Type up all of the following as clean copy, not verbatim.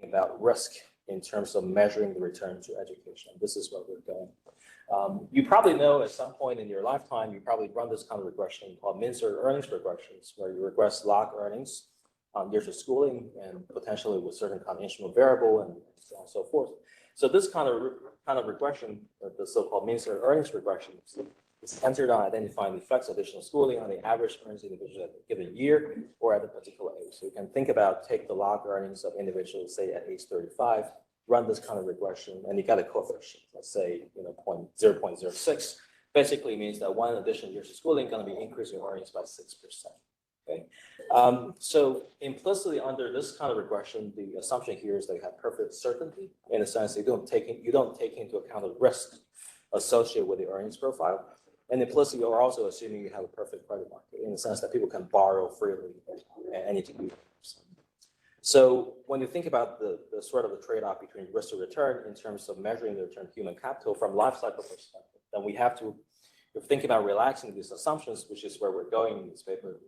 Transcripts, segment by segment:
about risk in terms of measuring the return to education. This is where we're going. You probably know at some point in your lifetime, you probably run this kind of regression called mean-certain earnings regressions, where you regress log earnings on years of schooling and potentially with certain kind of instrumental variable and so on and so forth. So this kind of regression, the so-called mean-certain earnings regression, is centered on identifying the effects of additional schooling on the average earnings of individuals at a given year or at a particular age. So you can think about, take the log earnings of individuals, say at age 35, run this kind of regression, and you got a coefficient, let's say, 0.06, basically means that one additional years of schooling is going to be increasing your earnings by 6%. Okay, so implicitly under this kind of regression, the assumption here is that you have perfect certainty in the sense that you don't take into account the risk associated with the earnings profile, and implicitly you're also assuming you have a perfect credit market in the sense that people can borrow freely at any degree. So when you think about the sort of the trade-off between risk to return in terms of measuring the return of human capital from life cycle perspective, then we have to, if thinking about relaxing these assumptions, which is where we're going in this paper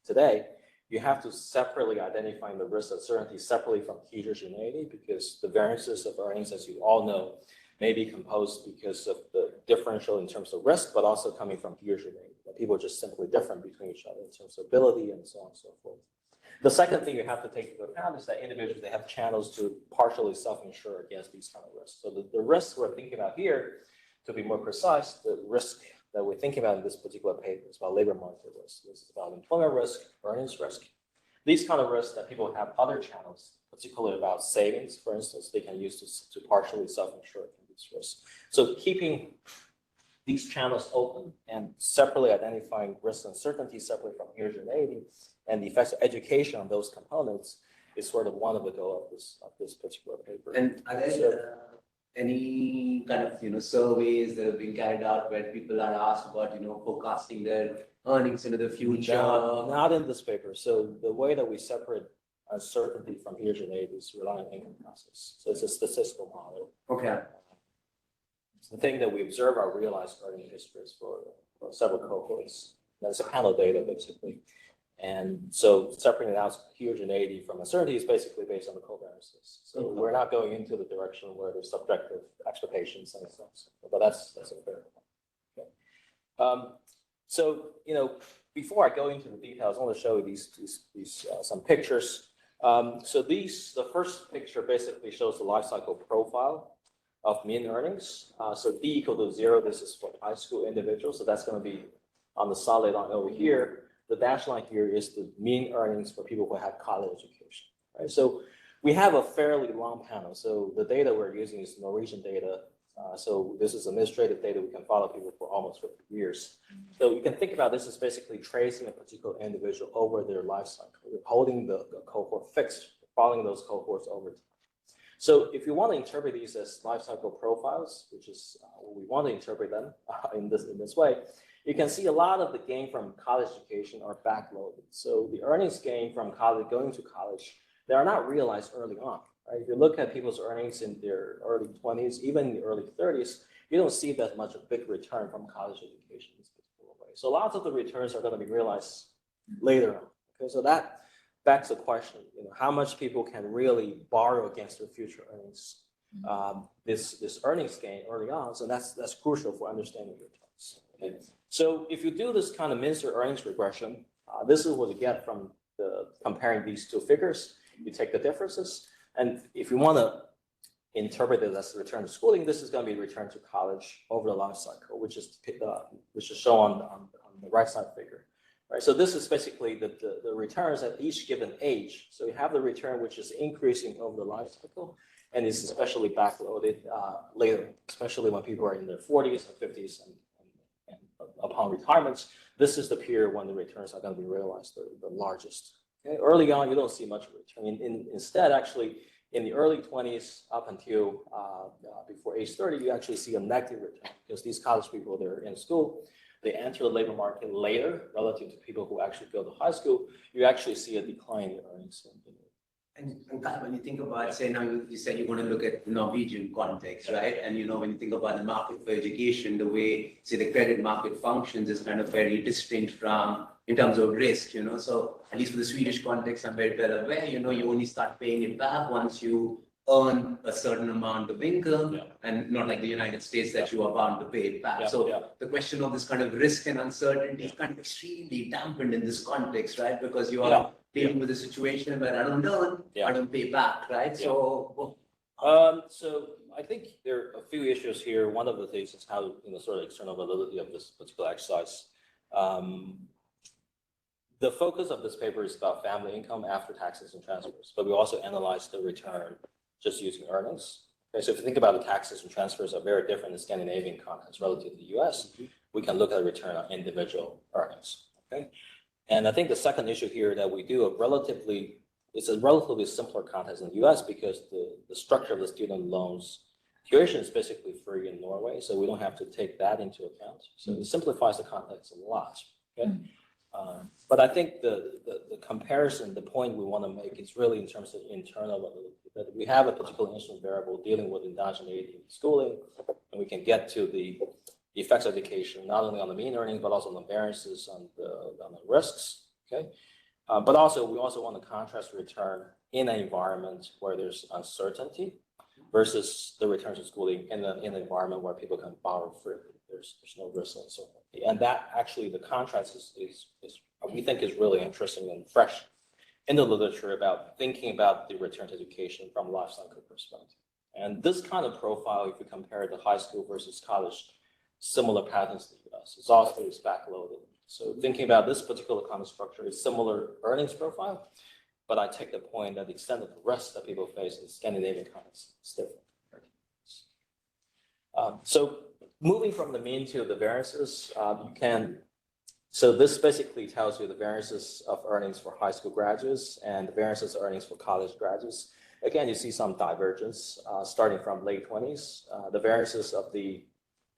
today, you have to separately identify the risk uncertainty separately from heterogeneity, because the variances of earnings, as you all know, may be composed because of the differential in terms of risk, but also coming from heterogeneity. People are just simply different between each other in terms of ability and so on and so forth. The second thing you have to take into account is that individuals, they have channels to partially self-insure against these kind of risks. So the risks we're thinking about here, to be more precise, the risk that we're thinking about in this particular paper is about labor market risk. This is about employment risk, earnings risk. These kind of risks that people have other channels, particularly about savings, for instance, they can use to partially self-insure these risks. So keeping these channels open and separately identifying risk uncertainty separately from heterogeneity and the effects of education on those components is sort of one of the goals of this particular paper. And are there any kind of surveys that have been carried out where people are asked about forecasting their earnings into the future? Not in this paper. So the way that we separate uncertainty from heterogeneity is relying on income process. So it's a statistical model. Okay. The thing that we observe are realized earning histories for several cohorts. That's a panel data basically. And so separating out heterogeneity from uncertainty is basically based on the covariances. So we're not going into the direction where there's subjective expectations and so on. But that's a fair point. Okay. So before I go into the details, I want to show you these some pictures. So the first picture basically shows the life cycle profile of mean earnings. So D equal to 0, this is for high school individuals. So that's going to be on the solid line over here. The dashed line here is the mean earnings for people who have college education, right? So we have a fairly long panel. So the data we're using is Norwegian data. So this is administrative data. We can follow people for almost 50 years. So you can think about this as basically tracing a particular individual over their life cycle. We're holding the cohort fixed, following those cohorts over time. So if you want to interpret these as life cycle profiles, which is what we want to interpret them in this way, you can see a lot of the gain from college education are backloaded. So the earnings gain from college, going to college, they are not realized early on. Right? If you look at people's earnings in their early 20s, even in the early 30s, you don't see that much a big return from college education in this particular way. So lots of the returns are going to be realized later on. Okay, so that begs the question: how much people can really borrow against their future earnings? This earnings gain early on, so that's crucial for understanding returns. Okay? So if you do this kind of mean-certain earnings regression, this is what you get from comparing these two figures. You take the differences, and if you want to interpret it as the return to schooling, this is going to be return to college over the life cycle, which is shown on the right side figure. Right, so this is basically the returns at each given age. So you have the return which is increasing over the life cycle, and is especially backloaded later, especially when people are in their 40s and 50s and upon retirements. This is the period when the returns are going to be realized the largest. Okay? Early on, you don't see much return. Instead, actually, in the early 20s up until before age 30, you actually see a negative return because these college people, they're in school. They enter the labor market later relative to people who actually go to high school. You actually see a decline in earnings. And when you think about, say now you said you want to look at the Norwegian context, right? And when you think about the market for education, the way, say, the credit market functions is kind of very distinct from in terms of risk, so at least for the Swedish context, I'm very well aware, you only start paying it back once you earn a certain amount of income, Yeah. and not like the United States that you are bound to pay it back. Yeah, So yeah. the question of this kind of risk and uncertainty is kind of extremely dampened in this context, right? Because you are Yeah. dealing with a situation where I don't earn, Yeah. I don't pay back, right? Yeah. So So I think there are a few issues here. One of the things is how, sort of external validity of this particular exercise. The focus of this paper is about family income after taxes and transfers, but we also analyze the return just using earnings. Okay, so if you think about the taxes and transfers are very different in Scandinavian context relative to the US, we can look at the return on individual earnings. Okay, and I think the second issue here that we do it's a relatively simpler context in the US because the structure of the student loans tuition is basically free in Norway, so we don't have to take that into account. So it simplifies the context a lot. Okay. But I think the comparison, the point we want to make is really in terms of internal validity, that we have a particular instance variable dealing with endogeneity in schooling, and we can get to the effects of education, not only on the mean earnings, but also on the variances on the risks, okay? But also, we also want to contrast return in an environment where there's uncertainty versus the returns to schooling in an environment where people can borrow freely. There's no risk and so on. And that actually, the contrast is we think is really interesting and fresh in the literature about thinking about the return to education from a life cycle perspective. And this kind of profile, if you compare the high school versus college, similar patterns in the US, it's also backloaded. So thinking about this particular kind of structure is similar earnings profile, but I take the point that the extent of the risk that people face in Scandinavian context is different. So moving from the mean to the variances, so this basically tells you the variances of earnings for high school graduates and the variances of earnings for college graduates. Again, you see some divergence starting from late 20s. The variances of the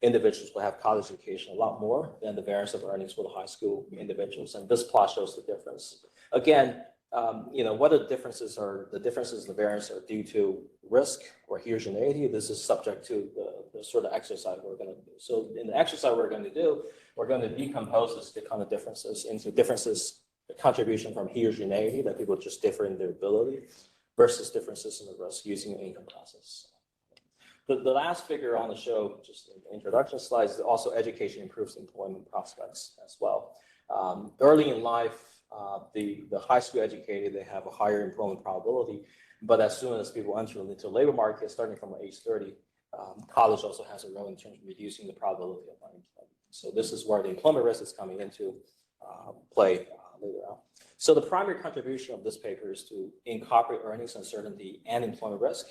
individuals will have college education a lot more than the variance of earnings for the high school individuals. And this plot shows the difference. Again, what the differences are, the differences in the variance are due to risk or heterogeneity. This is subject to the sort of exercise we're going to do. So in the exercise we're going to do, we're going to decompose this kind of differences into differences, the contribution from heterogeneity, that people just differ in their ability, versus differences in the risk using an income process. The last figure on the show, just in the introduction slides, is also education improves employment prospects as well. Early in life, the high school educated, they have a higher employment probability, but as soon as people enter into the labor market, starting from age 30, college also has a role in terms of reducing the probability of unemployment. So this is where the employment risk is coming into play later on. So the primary contribution of this paper is to incorporate earnings uncertainty and employment risk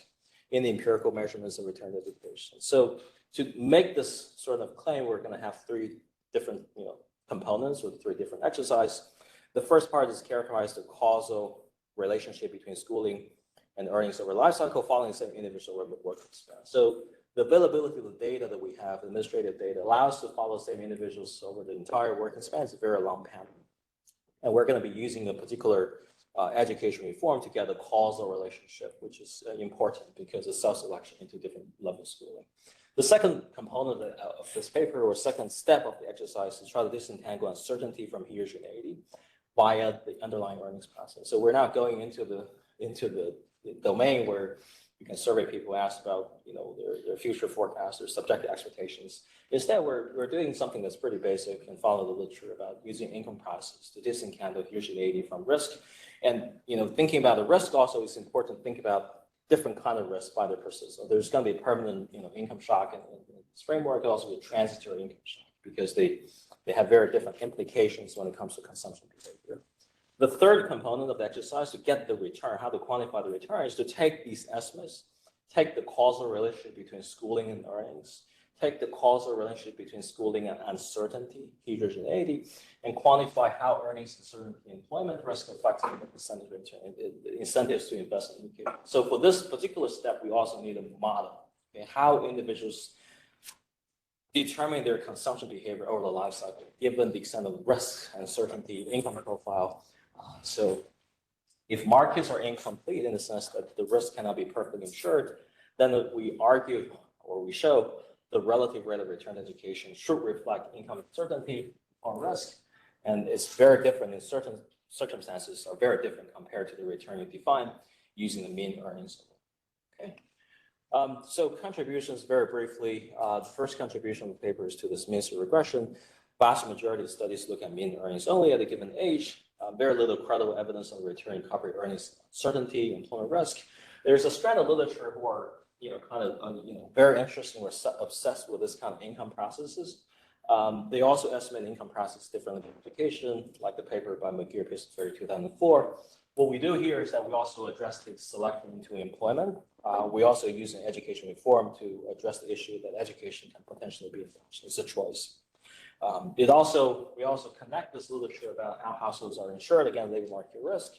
in the empirical measurements of return to education. So to make this sort of claim, we're going to have three different components with three different exercises. The first part is characterize the causal relationship between schooling and earnings over life cycle following the same individual work experience. So the availability of the data that we have, administrative data, allows us to follow the same individuals over the entire working span. It's a very long pattern. And we're going to be using a particular education reform to get a causal relationship, which is important because it's self-selection into different level schooling. The second component of this paper, or second step of the exercise, is try to disentangle uncertainty from heterogeneity via the underlying earnings process. So we're not going into the domain where you can survey people, ask about their future forecasts or subjective expectations. Instead, we're doing something that's pretty basic and follow the literature about using income process to disentangle heterogeneity from risk. And thinking about the risk also is important to think about different kind of risk by their persist. So there's going to be a permanent income shock in this framework, also be a transitory income shock because they have very different implications when it comes to consumption behavior. The third component of the exercise to get the return, how to quantify the return, is to take these estimates, take the causal relationship between schooling and earnings, take the causal relationship between schooling and uncertainty, heterogeneity, and quantify how earnings and certain employment risk affect the percentage return, incentives to invest in education. So for this particular step, we also need a model, how individuals determine their consumption behavior over the life cycle, given the extent of risk, uncertainty, income profile. So if markets are incomplete in the sense that the risk cannot be perfectly insured, then we argue or we show the relative rate of return to education should reflect income uncertainty or risk. And it's very different in certain circumstances are very different compared to the return you define using the mean earnings. Okay. So contributions very briefly, the first contribution of the paper is to this mean square regression. Vast majority of studies look at mean earnings only at a given age. Very little credible evidence on returning corporate earnings uncertainty, employment risk. There's a strand of literature who are, very interested or obsessed with this kind of income processes. They also estimate income process differently than education, like the paper by McGeer, Pistolferi, 2004. What we do here is that we also address the selection into employment. We also use an education reform to address the issue that education can potentially be it's a choice. We also connect this literature about how households are insured against labor market risk.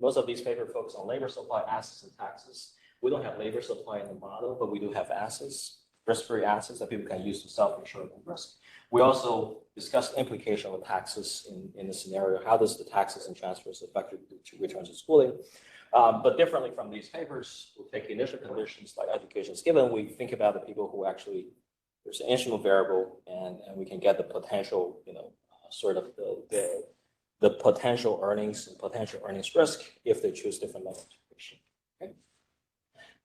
Most of these papers focus on labor supply, assets, and taxes. We don't have labor supply in the model, but we do have assets, risk-free assets that people can use to self-insure the risk. We also discuss the implication of taxes in the scenario. How does the taxes and transfers affect returns to schooling? But differently from these papers, we'll take the initial conditions like education is given. We think about the people who actually, there's an instrumental variable, and we can get the potential, sort of the potential earnings and potential earnings risk if they choose different levels of education. Okay.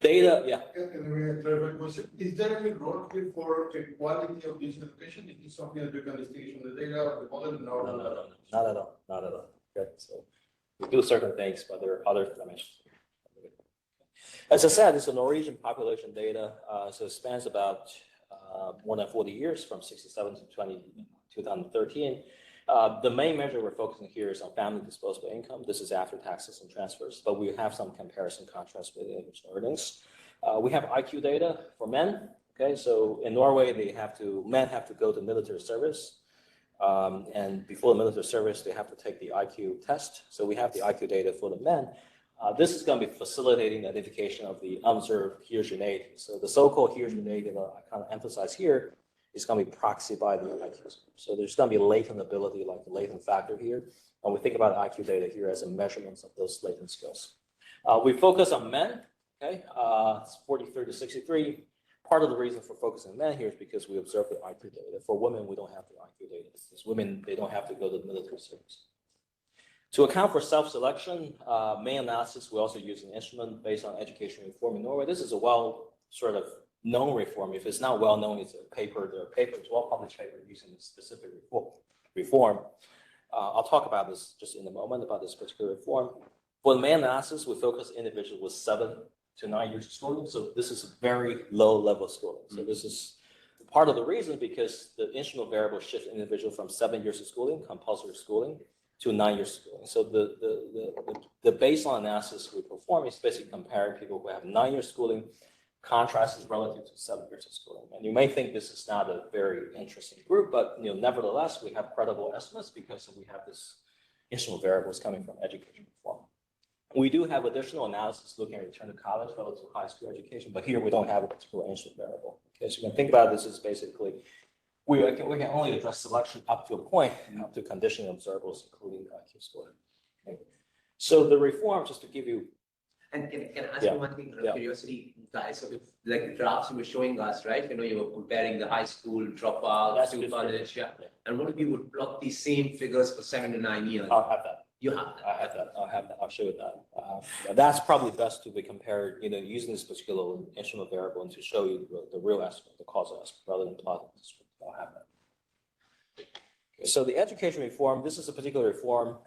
Data, yeah. And clarify question. Is there any role here for the quality of this education? Is this something that you can distinguish from the data or the model? No, not at all. Not at all. Okay. So we do certain things, but there are other dimensions. As I said, it's a Norwegian population data. So it spans about more than 40 years, from 67 to 2013. The main measure we're focusing here is on family disposable income. This is after taxes and transfers, but we have some comparison contrast with individual earnings. We have IQ data for men. Okay, so in Norway, men have to go to military service. And before the military service, they have to take the IQ test. So we have the IQ data for the men. This is going to be facilitating the identification of the observed heterogeneity. So the so-called heterogeneity that I kind of emphasize here is going to be proxied by the IQ. So there's going to be latent ability, like the latent factor here. And we think about IQ data here as a measurement of those latent skills. We focus on men, okay? It's 43 to 63. Part of the reason for focusing on men here is because we observe the IQ data. For women, we don't have the IQ data because women, they don't have to go to the military service. To account for self-selection, main analysis, we also use an instrument based on education reform in Norway. This is a known reform. If it's not well known, it's a paper. There are papers, well-published paper using this specific reform. I'll talk about this just in a moment about this particular reform. For the main analysis, we focus individuals with 7 to 9 years of schooling. So this is a very low level of schooling. So this is part of the reason because the instrumental variable shifts individual from 7 years of schooling, compulsory schooling, to 9 years of schooling. So the baseline analysis we perform is basically comparing people who have 9 years schooling, contrasted relative to 7 years of schooling. And you may think this is not a very interesting group, but nevertheless, we have credible estimates because we have this instrumental variables coming from education reform. We do have additional analysis looking at return to college relative to high school education, but here we don't have a particular instrument variable. Okay, so you can think about this as basically we can only address selection up to a point, up to conditioning observables, including IQ scoring. Okay. So the reform, just to give you. And can I ask you one thing, curiosity, guys? So if, like the graphs you were showing us, right? You were comparing the high school dropouts to college, And what if you would plot these same figures for 7 to 9 years? I'll have that. You have that. I have that. I'll have that. I'll show you that. That's probably best to be compared, using this particular instrument variable and to show you the real aspect, the causal aspect, rather than plotting this. I'll have that. Okay, so the education reform, this is a particular reform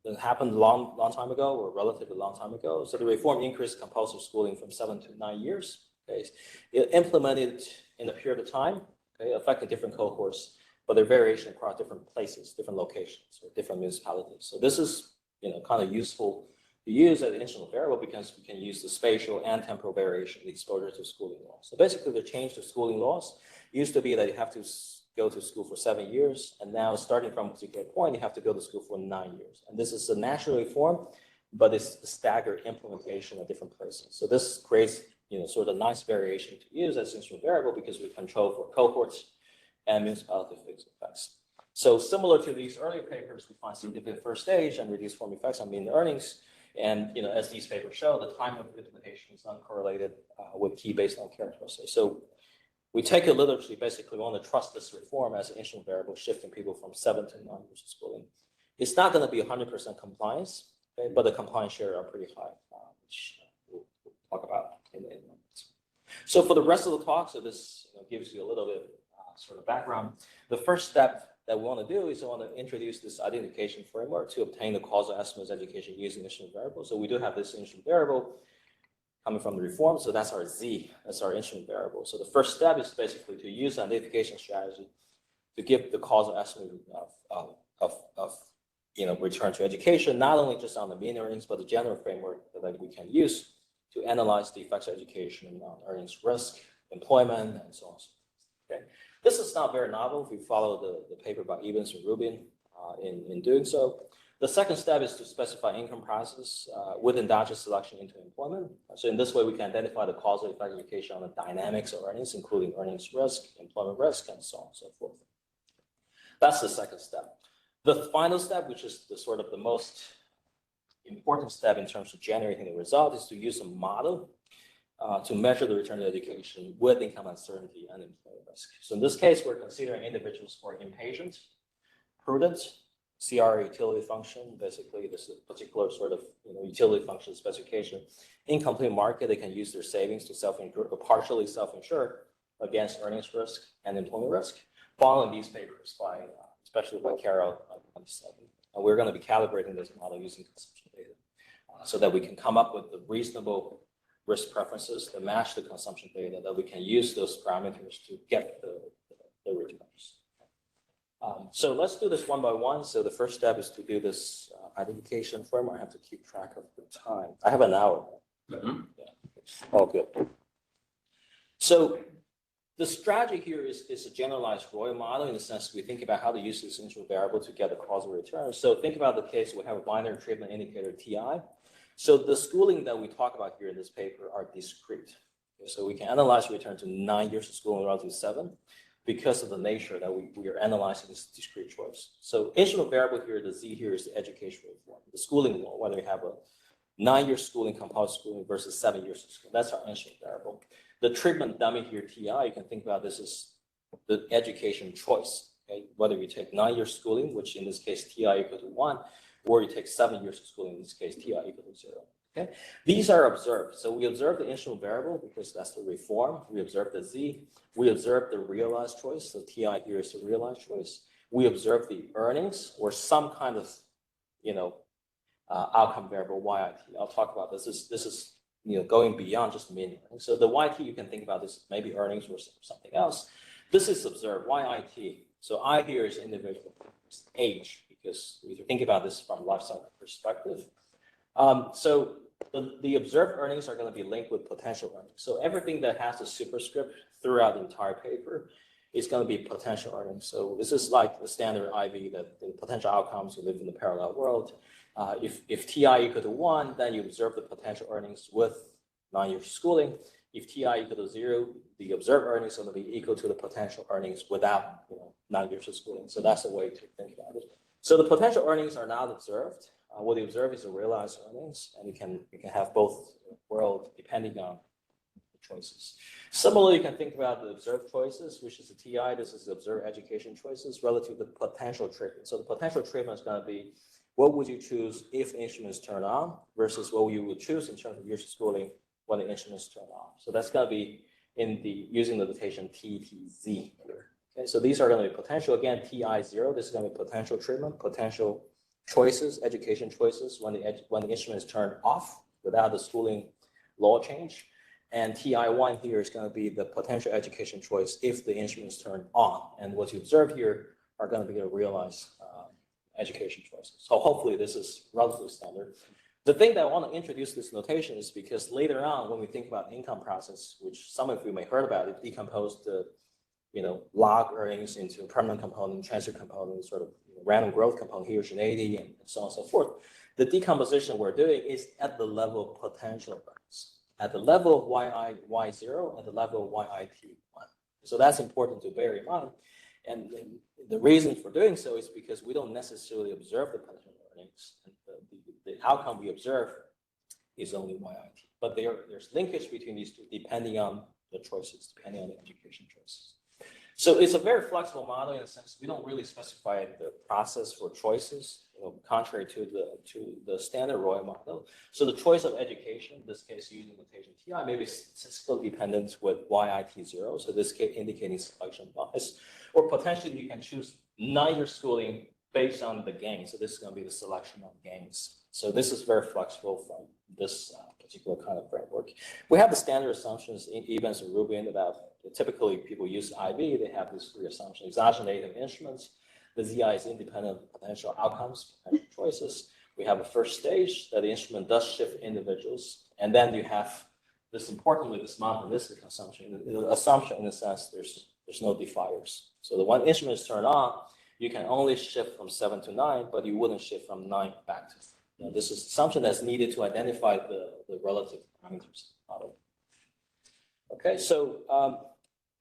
that happened a long time ago, or relatively long time ago. So the reform increased compulsory schooling from 7 to 9 years. Okay, it implemented in a period of time. Okay, affected different cohorts, but their variation across different places, different locations, or different municipalities. So this is, kind of useful to use as an instrumental variable because we can use the spatial and temporal variation, the exposure to schooling laws. So basically, the change to schooling laws used to be that you have to go to school for 7 years, and now starting from a particular point, you have to go to school for 9 years. And this is a national reform, but it's a staggered implementation at different places. So this creates, sort of a nice variation to use as instrument variable because we control for cohorts and municipality fixed effects. So similar to these earlier papers, we find significant first stage and reduced form effects on mean earnings. And as these papers show, the time of implementation is uncorrelated with key baseline characteristics. So we take it literally, basically we want to trust this reform as an instrument variable, shifting people from 7 to 9 years of schooling. It's not going to be 100% compliance, okay, but the compliance share are pretty high, which we'll talk about in a moment. So for the rest of the talk, so this gives you a little bit sort of background. The first step that we want to do is we want to introduce this identification framework to obtain the causal estimates education using instrument variable. So we do have this instrument variable coming from the reform. So that's our Z, that's our instrument variable. So the first step is basically to use an identification strategy to give the causal estimate of return to education, not only just on the mean earnings, but the general framework that we can use to analyze the effects of education on earnings risk, employment, and so on. Okay. This is not very novel. We follow the paper by Evans and Rubin in doing so. The second step is to specify income process with endogenous selection into employment. So in this way, we can identify the causal effect of education on the dynamics of earnings, including earnings risk, employment risk, and so on and so forth. That's the second step. The final step, which is the sort of the most important step in terms of generating the result, is to use a model to measure the return to education with income uncertainty and employment risk. So in this case, we're considering individuals who are impatient, prudent, CRA utility function. Basically, this is a particular sort of utility function specification. In complete market, they can use their savings to self-insure or partially self-insure against earnings risk and employment risk. Following these papers by, especially by Carol on 27. And we're going to be calibrating this model using consumption data so that we can come up with the reasonable risk preferences that match the consumption data, that we can use those parameters to get the returns. So let's do this one by one. So the first step is to do this identification framework. I have to keep track of the time. I have an hour. Mm-hmm. Yeah. Oh, good. So the strategy here is a generalized Roy model in the sense we think about how to use this instrument variable to get the causal return. So think about the case we have a binary treatment indicator TI. So the schooling that we talk about here in this paper are discrete. Okay, so we can analyze return to 9 years of schooling rather than 7 because of the nature that we are analyzing this discrete choice. So instrument variable here, the Z here is the education reform, the schooling law, whether you have a 9-year schooling, compulsory schooling versus 7 years of schooling. That's our instrument variable. The treatment dummy here, TI, you can think about this as the education choice. Okay? Whether you take 9 years schooling, which in this case TI equal to 1, or you take 7 years of schooling, in this case TI equal to 0. Okay? These are observed. So we observe the instrument variable because that's the reform. We observe the Z. We observe the realized choice. So TI here is the realized choice. We observe the earnings or some kind of, outcome variable YIT. I'll talk about this. This is going beyond just mean earnings. So the YT, you can think about this maybe earnings or something else. This is observed, YIT. So I here is individual age, because if you think about this from a life cycle perspective. So the observed earnings are going to be linked with potential earnings. So everything that has a superscript throughout the entire paper is going to be potential earnings. So this is like the standard IV, that the potential outcomes we live in the parallel world. If TI equal to 1, then you observe the potential earnings with 9 years of schooling. If TI equal to 0, the observed earnings are going to be equal to the potential earnings without 9 years of schooling. So that's the way to think about it. So the potential earnings are not observed. What you observe is the realized earnings, and you can have both world depending on the choices. Similarly, you can think about the observed choices, which is the TI. This is the observed education choices relative to the potential treatment. So the potential treatment is going to be what would you choose if the instrument is turned on versus what you would choose in terms of years of schooling when the instrument is turned on. So that's going to be using the notation TTZ here. Okay, so these are going to be potential. Again, TI 0, this is going to be potential treatment, potential choices, education choices when the instrument is turned off without the schooling law change. And TI 1 here is going to be the potential education choice if the instrument is turned on. And what you observe here are going to be the realized education choices. So hopefully this is relatively standard. The thing that I want to introduce this notation is because later on, when we think about income process, which some of you may heard about, it decomposed the log earnings into permanent component, transfer component, sort of random growth component, heterogeneity, and so on and so forth. The decomposition we're doing is at the level of potential earnings, at the level of Y0, at the level of YIT1. So that's important to bear in mind. And the reason for doing so is because we don't necessarily observe the potential earnings. The outcome we observe is only YIT. But there's linkage between these two depending on the choices depending on the education choices. So it's a very flexible model in a sense. We don't really specify the process for choices, contrary to the standard Roy model. So the choice of education, in this case using notation TI, may be statistical dependent with YIT0. So this case indicating selection bias, or potentially you can choose neither schooling based on the game. So this is going to be the selection of games. So this is very flexible from this particular kind of framework. We have the standard assumptions in Evans and Rubin about typically people use IB. They have these three assumptions: exogenating instruments. The ZI is independent of potential outcomes, potential choices. We have a first stage that the instrument does shift individuals. And then you have this importantly, this monotonistic assumption. The assumption in the sense there's no defiers. So the one instrument is turned on, you can only shift from 7 to 9, but you wouldn't shift from 9 back to 7. This is assumption that's needed to identify the relative parameters of the model. Okay, so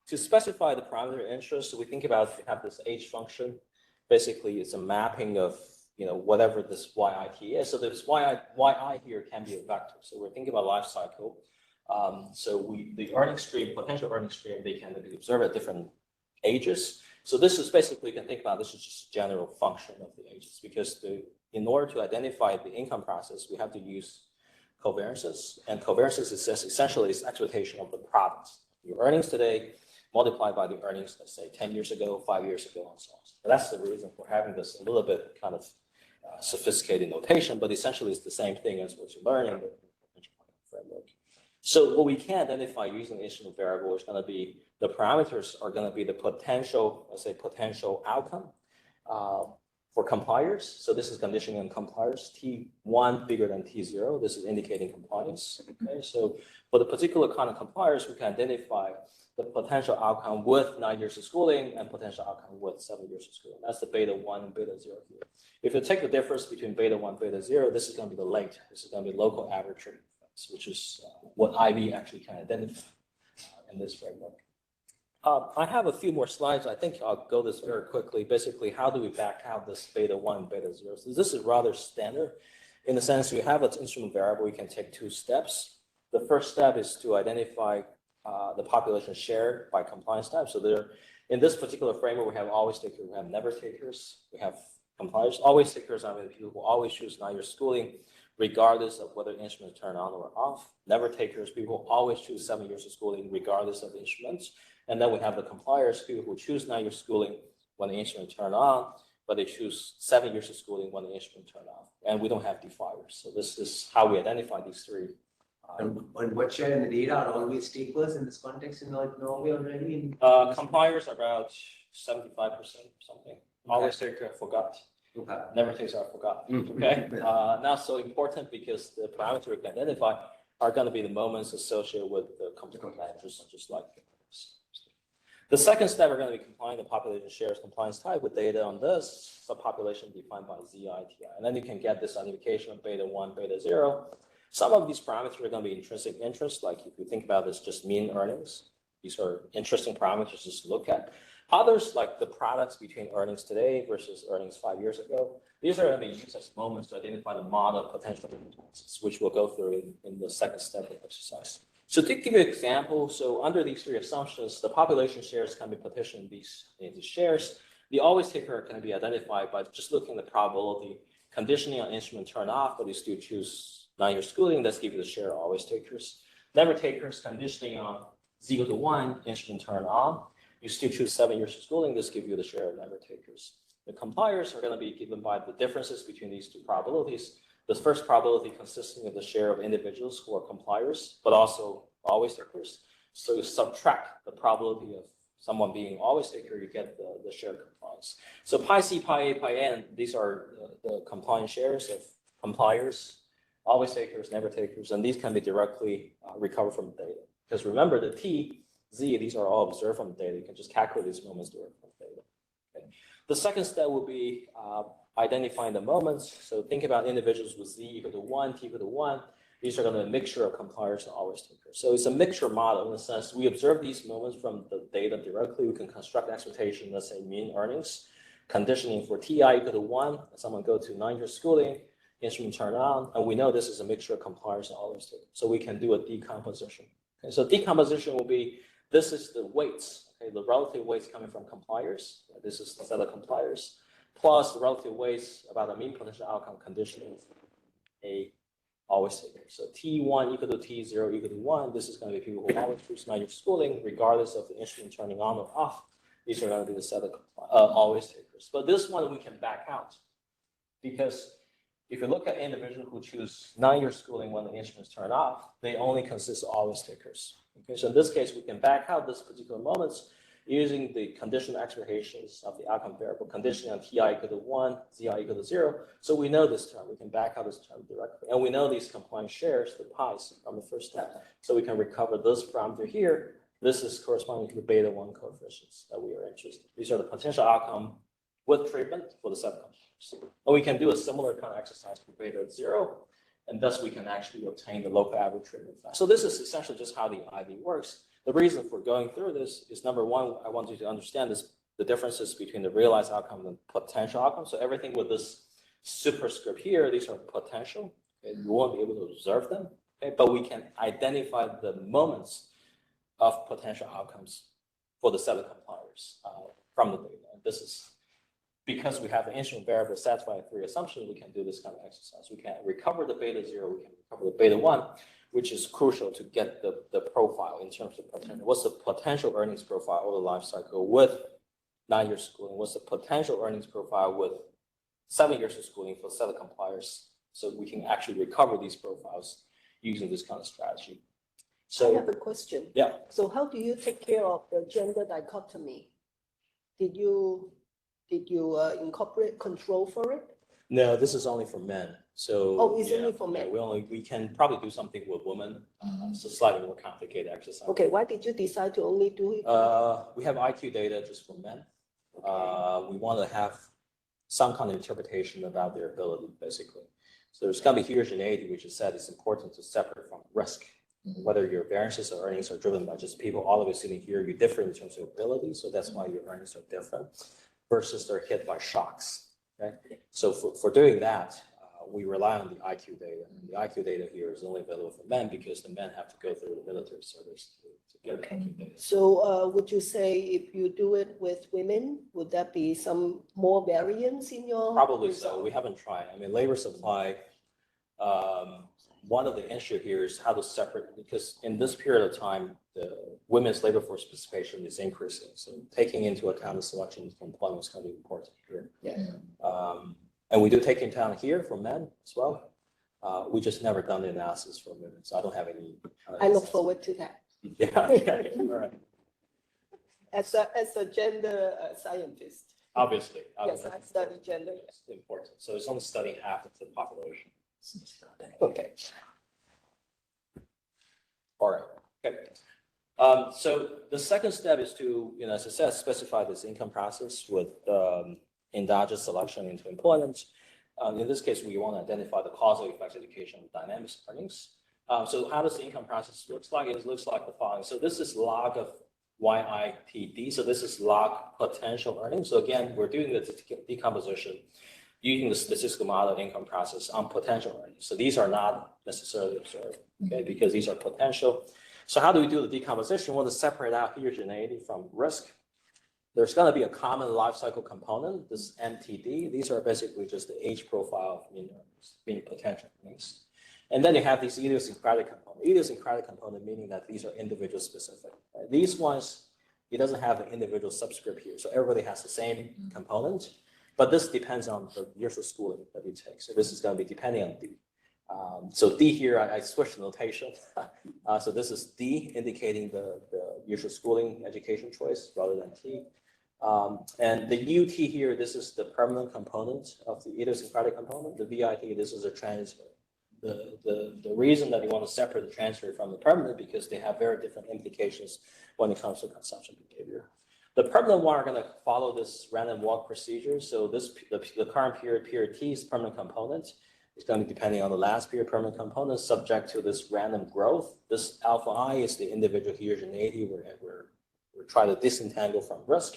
to specify the parameter of interest, we think about if you have this H function. Basically, it's a mapping of whatever this YIT is. So this YI here can be a vector. So we're thinking about life cycle. So the earning stream, potential earning stream, they can be observed at different ages. So this is basically, you can think about this is just a general function of the ages, because in order to identify the income process, we have to use covariances. And covariances is essentially this expectation of the product. Your earnings today multiplied by the earnings, let's say 10 years ago, 5 years ago, and so on. So that's the reason for having this a little bit kind of sophisticated notation, but essentially it's the same thing as what you learn in the framework. So what we can identify using the instrument variable is going to be the parameters are going to be the potential, let's say potential outcome for compliers. So this is conditioning on compliers. T1 bigger than T0. This is indicating compliance. Okay, so for the particular kind of compliers, we can identify the potential outcome with 9 years of schooling and potential outcome with 7 years of schooling. That's the beta 1 and beta 0 here. If you take the difference between beta 1 and beta 0, this is going to be the late. This is going to be local average trading effects, which is what IB actually can identify in this framework. I have a few more slides. I think I'll go this very quickly. Basically, how do we back out this beta 1, beta 0? So this is rather standard in the sense we have an instrument variable. We can take 2 steps. The first step is to identify the population share by compliance type. So in this particular framework, we have always takers, we have never takers, we have compliers. Always takers are the people who always choose 9 years schooling, regardless of whether the instrument is turned on or off. Never takers, people who always choose 7 years of schooling, regardless of the instruments. And then we have the compliers, people who choose 9 years schooling when the instrument turned on, but they choose 7 years of schooling when the instrument turned off. And we don't have defiers. So this is how we identify these 3. And what share in the data are always takers in this context in Norway already? Compliers are about 75% something. Always taker, I forgot. Okay. Never takers are forgotten. Okay. Not so important because the parameters we can identify are going to be the moments associated with the compliance parameters, such as like. The second step, we're going to be compiling the population shares compliance type with data on this subpopulation defined by ZITI. And then you can get this identification of beta 1, beta 0. Some of these parameters are going to be intrinsic interest, like if you think about this, just mean earnings. These are interesting parameters just to look at. Others, like the products between earnings today versus earnings 5 years ago, these are going to be used as moments to identify the model of potential consequences, which we'll go through in the second step of the exercise. So to give you an example, so under these 3 assumptions, the population shares can be partitioned into shares. The always taker can be identified by just looking at the probability, conditioning on instrument turn off, but you still choose 9 years schooling. Let's give you the share of always takers. Never takers, conditioning on 0 to 1, instrument turn on. You still choose 7 years of schooling. This gives you the share of never takers. The compliers are going to be given by the differences between these 2 probabilities. The first probability consisting of the share of individuals who are compliers, but also always takers. So you subtract the probability of someone being always taker, you get the share of compliance. So pi C, pi A, pi N, these are the compliance shares of compliers, always takers, never takers, and these can be directly recovered from the data. Because remember the T, Z, these are all observed from the data. You can just calculate these moments directly from the data. Okay. The second step will be identifying the moments. So think about individuals with Z equal to 1, T equal to 1. These are going to be a mixture of compliers and always takers. So it's a mixture model in the sense we observe these moments from the data directly. We can construct expectation, let's say mean earnings, conditioning for TI equal to 1. Someone go to 9 years schooling, instrument turn on, and we know this is a mixture of compliers and always takers. So we can do a decomposition Okay, so decomposition will be, this is the weights, okay, the relative weights coming from compliers. This is the set of compliers, plus the relative weights about the mean potential outcome conditioning a always taker. So T1 equal to T0 equal to 1. This is going to be people who always choose manual schooling, regardless of the instrument turning on or off. These are going to be the set of always takers. But this one we can back out, because if you look at individuals who choose non-year schooling when the instruments turn off, they only consist of always takers. Okay, so in this case, we can back out this particular moments using the conditional expectations of the outcome variable, conditioning on Ti equal to 1, Zi equal to 0. So we know this term. We can back out this term directly. And we know these compliant shares, the pi's, from the first step. So we can recover this parameter here. This is corresponding to the beta 1 coefficients that we are interested in. These are the potential outcome with treatment for the subcomponents. And we can do a similar kind of exercise for beta 0. And thus we can actually obtain the local average treatment effect. So this is essentially just how the IV works. The reason for going through this is, number one, I want you to understand the differences between the realized outcome and potential outcome. So everything with this superscript here, these are potential, and you won't be able to observe them, okay? But we can identify the moments of potential outcomes for the set of compliers from the data. And this is because we have the instrument variable satisfying 3 assumptions, we can do this kind of exercise. We can recover the beta 0, we can recover the beta 1, which is crucial to get the profile in terms of potential. What's the potential earnings profile over the life cycle with 9 years schooling? What's the potential earnings profile with 7 years of schooling for set of compliers? So we can actually recover these profiles using this kind of strategy. So I have a question. Yeah. So how do you take care of the gender dichotomy? Did you incorporate control for it? No, this is only for men. So It's only for men. We can probably do something with women. It's a slightly more complicated exercise. Okay, why did you decide to only do it? We have IQ data just for men. We want to have some kind of interpretation about their ability, basically. So there's going to be heterogeneity, which is said it's important to separate from risk. Whether your variances or earnings are driven by just people all of you sitting here, you're different in terms of ability, so that's why your earnings are different, versus they're hit by shocks. Okay, so for doing that, we rely on the IQ data. And the IQ data here is only available for men because the men have to go through the military service to get the IQ data. So would you say if you do it with women, would that be some more variance in your? Probably so. We haven't tried. I mean, labor supply. One of the issue here is how to separate, because in this period of time, the women's labor force participation is increasing. So taking into account the selection for employment is going to be important here. Yeah. And we do take into account here for men as well. We just never done the analysis for women, so I don't have any. I look forward to that. Yeah. All right. As a gender scientist. Obviously. Yes, I study gender. It's important. So it's only studying half of the population. Okay. All right. Okay. So the second step is to, as I said, specify this income process with endogenous selection into employment. In this case, we want to identify the causal effects education of dynamics earnings. So how does the income process looks like? It looks like the following. So this is log of YITD. So this is log potential earnings. So again, we're doing the decomposition using the statistical model income process on potential earnings. So these are not necessarily observed, okay, because these are potential. So how do we do the decomposition? We want to separate out heterogeneity from risk. There's going to be a common life cycle component, this MTD. These are basically just the age profile of mean earnings, meaning potential earnings. And then you have these idiosyncratic component. Idiosyncratic component meaning that these are individual specific. Right? These ones, it doesn't have an individual subscript here. So everybody has the same component. But this depends on the years of schooling that you take. So this is going to be depending on D. So D here, I switched the notation. So this is D indicating the years of schooling education choice rather than T. And the UT here, this is the permanent component of the idiosyncratic component. The VIT, this is a transfer. The reason that you want to separate the transfer from the permanent because they have very different implications when it comes to consumption behavior. The permanent one are going to follow this random walk procedure. So the current period T is permanent component. It's going to be depending on the last period permanent component subject to this random growth. This alpha I is the individual heterogeneity we're trying to disentangle from risk.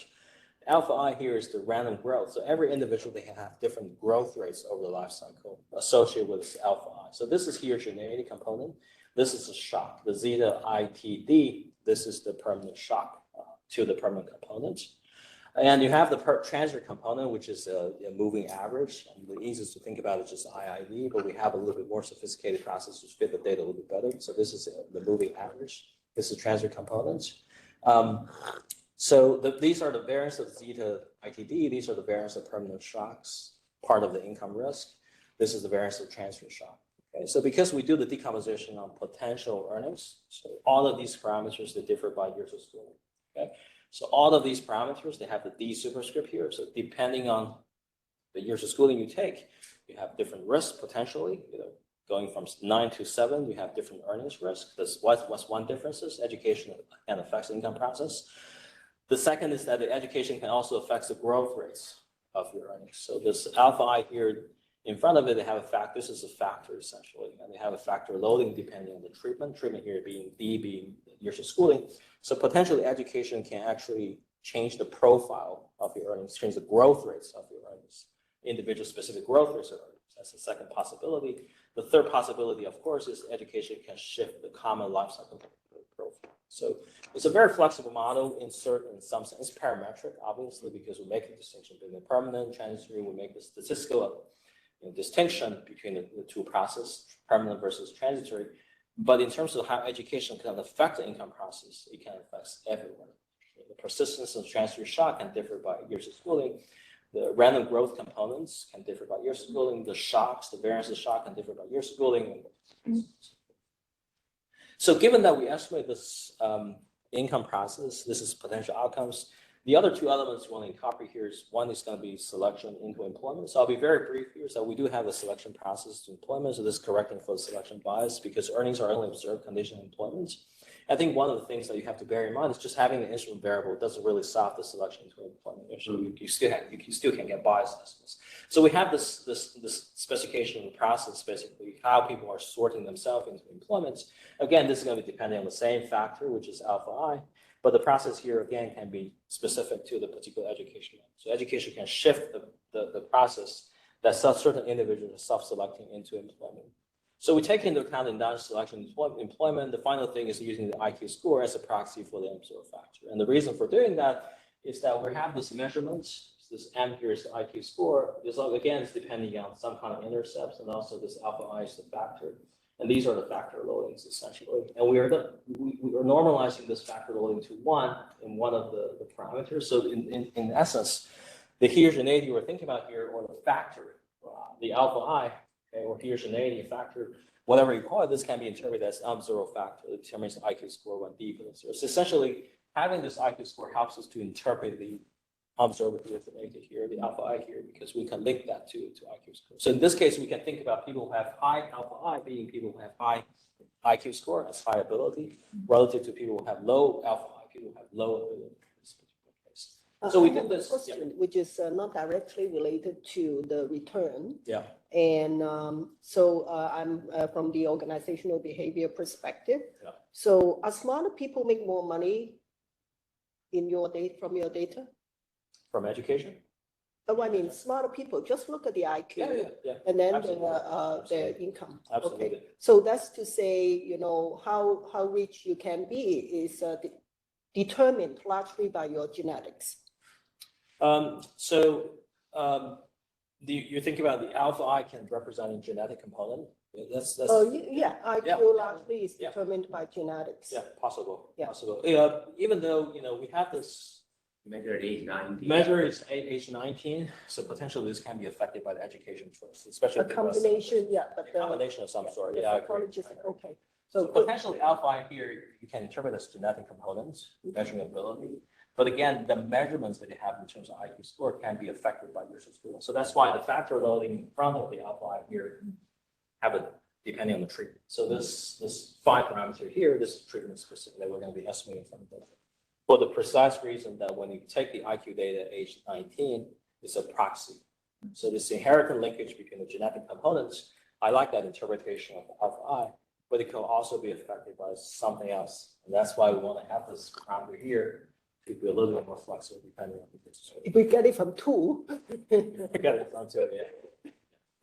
Alpha I here is the random growth. So every individual, they have different growth rates over the life cycle associated with this alpha I. So this is heterogeneity component. This is a shock. The zeta ITD, this is the permanent shock to the permanent component. And you have the transient component, which is a moving average. And the easiest to think about is just IID, but we have a little bit more sophisticated process to fit the data a little bit better. So this is the moving average. This is transient component. These are the variance of zeta ITD. These are the variance of permanent shocks, part of the income risk. This is the variance of transient shock. Okay, so because we do the decomposition on potential earnings, so all of these parameters, they differ by years of schooling. Okay, so all of these parameters, they have the D superscript here. So depending on the years of schooling you take, you have different risks potentially. Going from 9 to 7, you have different earnings risk. That's what's one difference is education and affects the income process. The second is that the education can also affect the growth rates of your earnings. So this alpha I here in front of it, they have a factor. This is a factor essentially, and they have a factor loading depending on the treatment. Treatment here being D, being years of schooling. So potentially education can actually change the profile of your earnings, change the growth rates of your earnings, individual specific growth rates of earnings. That's the second possibility. The third possibility, of course, is education can shift the common life cycle profile. So it's a very flexible model in some sense. It's parametric, obviously, because we make a distinction between permanent, transitory. We make the statistical distinction between the two processes, permanent versus transitory. But in terms of how education can affect the income process, it can affect everyone. The persistence of transitory shock can differ by years of schooling. The random growth components can differ by years of schooling. The shocks, the variance of shock can differ by years of schooling. So given that we estimate this income process, this is potential outcomes. The other two elements we want to incorporate here is one is going to be selection into employment. So I'll be very brief here. So we do have a selection process to employment. So this is correcting for the selection bias because earnings are only observed condition of employment. I think one of the things that you have to bear in mind is just having an instrument variable doesn't really solve the selection into employment issue. You still can get bias estimates. So we have this specification process, basically how people are sorting themselves into employment. Again, this is going to be depending on the same factor, which is alpha I. But the process here, again, can be specific to the particular education. So education can shift the process that certain individuals are self-selecting into employment. So we take into account the non-selection employment. The final thing is using the IQ score as a proxy for the observed factor. And the reason for doing that is that we have this measurement. This M here is the IQ score. This, again, is depending on some kind of intercepts, and also this alpha I is the factor. And these are the factor loadings, essentially. And we are normalizing this factor loading to 1 in one of the parameters. So in essence, the heterogeneity we're thinking about here, or the factor, the alpha I, okay, or heterogeneity factor, whatever you call it, this can be interpreted as zero factor. It determines the IQ score when D equals 0. So essentially, having this IQ score helps us to interpret the observability of the data here, the alpha I here, because we can link that to IQ score. So in this case, we can think about people who have high alpha I being people who have high IQ score as high ability, relative to people who have low alpha I, people who have low ability in this particular case. So we did this question, which is not directly related to the return. Yeah. And I'm from the organizational behavior perspective. Yeah. So are smarter people make more money in your data from your data? From education? I mean, smarter people, just look at the IQ. Yeah. And then their income. Absolutely. Okay. So that's to say, how rich you can be is determined largely by your genetics. You think about the alpha I can represent a genetic component. That's IQ largely is determined by genetics. Yeah, possible. Yeah. Possible. Even though we have this measure at age 19. measure is at age 19, so potentially this can be affected by the education choice, especially A combination, a combination of some sort. The Yeah, I agree. psychologist, okay. So potentially alpha I here you can interpret as genetic components, measuring ability. But again, the measurements that you have in terms of IQ score can be affected by years of school. So that's why the factor loading in front of the alpha I here have it depending on the treatment. So this 5 parameter here, this treatment specific that we're going to be estimating from the for the precise reason that when you take the IQ data at age 19, it's a proxy. So this inherent linkage between the genetic components, I like that interpretation of alpha I, but it can also be affected by something else. And that's why we want to have this parameter here to be a little bit more flexible depending on the business. If we get it from 2. Got it from 2, yeah.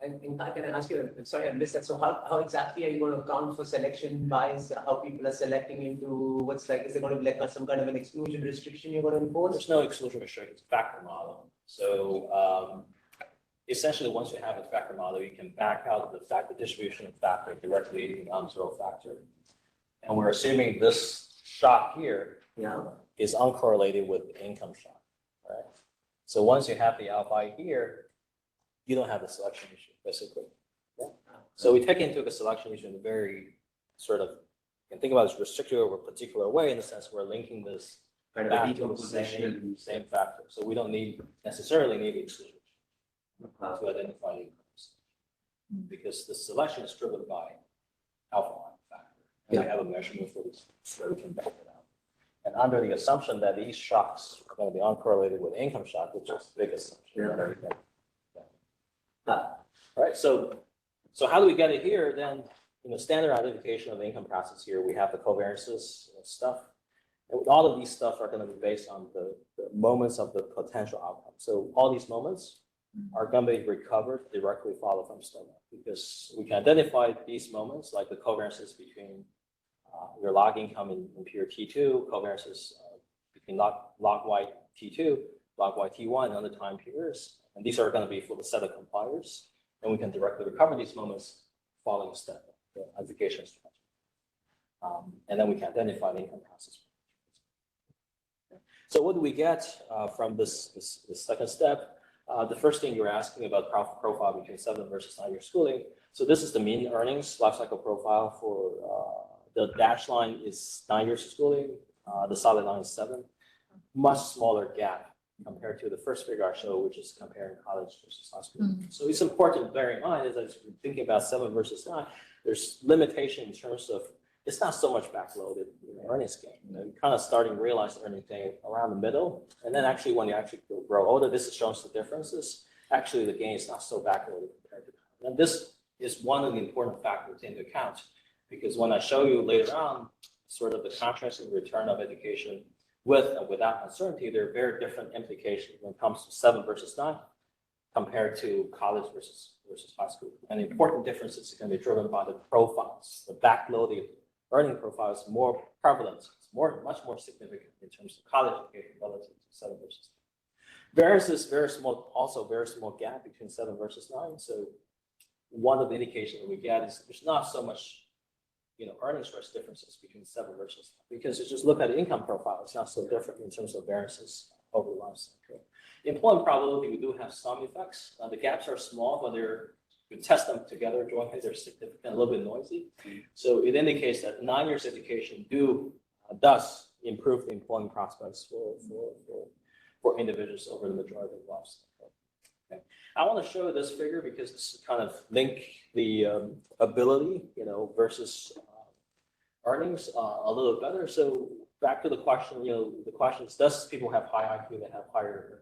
And I can ask you, I'm sorry, I missed that. So how exactly are you going to account for selection bias? How people are selecting into what's like, is there going to be like some kind of an exclusion restriction you're going to impose? There's no exclusion restriction, it's a factor model. So essentially, once you have a factor model, you can back out the factor distribution of factor directly on zero factor. And we're assuming this shock here Yeah. is uncorrelated with the income shock, right? So once you have the alpha here, you don't have the selection issue, basically. Yeah. So we take into the selection issue in a very sort of, you can think about it as restricted over a particular way in the sense we're linking this Kind of a back to the decomposition. same factor. So we don't necessarily need exclusion to identify the incomes. Because the selection is driven by alpha line factor. And we have a measurement for this, so we can back it out. And under the assumption that these shocks are going to be uncorrelated with income shock, which is the biggest assumption. Right, so how do we get it here? Then, standard identification of the income process here, we have the covariances and stuff. And all of these stuff are going to be based on the moments of the potential outcome. So all these moments are going to be recovered directly follow from STOMA because we can identify these moments like the covariances between your log income in peer T2, covariances between log Y T2, log Y T1, and other time periods. And these are going to be for the set of compliers. And we can directly recover these moments following step, the identification strategy. And then we can identify the income process. So what do we get from this second step? The first thing you're asking about profile between 7 versus 9 year schooling. So this is the mean earnings life cycle profile for the dashed line is 9 years of schooling. The solid line is 7. Much smaller gap compared to the first figure I showed, which is comparing college versus high school. So it's important to bear in mind as I'm thinking about 7 versus 9, there's limitation in terms of it's not so much backloaded earnings gain. You're kind of starting to realize the earnings gain around the middle. And then actually when you actually grow older, this shows the differences. Actually, the gain is not so backloaded compared to that. And this is one of the important factors to take into account because when I show you later on sort of the contrast in return of education with and without uncertainty, there are very different implications when it comes to 7 versus 9 compared to college versus high school. And the important differences are going to be driven by the profiles. The backloading earning profile is more prevalent. It's much more significant in terms of college education relative to 7 versus 9. Variance is very small, also very small gap between 7 versus 9. So one of the indications that we get is there's not so much earnings stress differences between 7 versus 9 because you just look at the income profile, it's not so different in terms of variances over the life cycle. Employment probability, we do have some effects. The gaps are small, but you test them together jointly, they're significant, a little bit noisy. So it indicates that 9 years education does improve the employment prospects for individuals over the majority of life cycle. Okay. I want to show this figure because this kind of link the ability, versus earnings a little better. So back to the question, the question is, does people have high IQ that have higher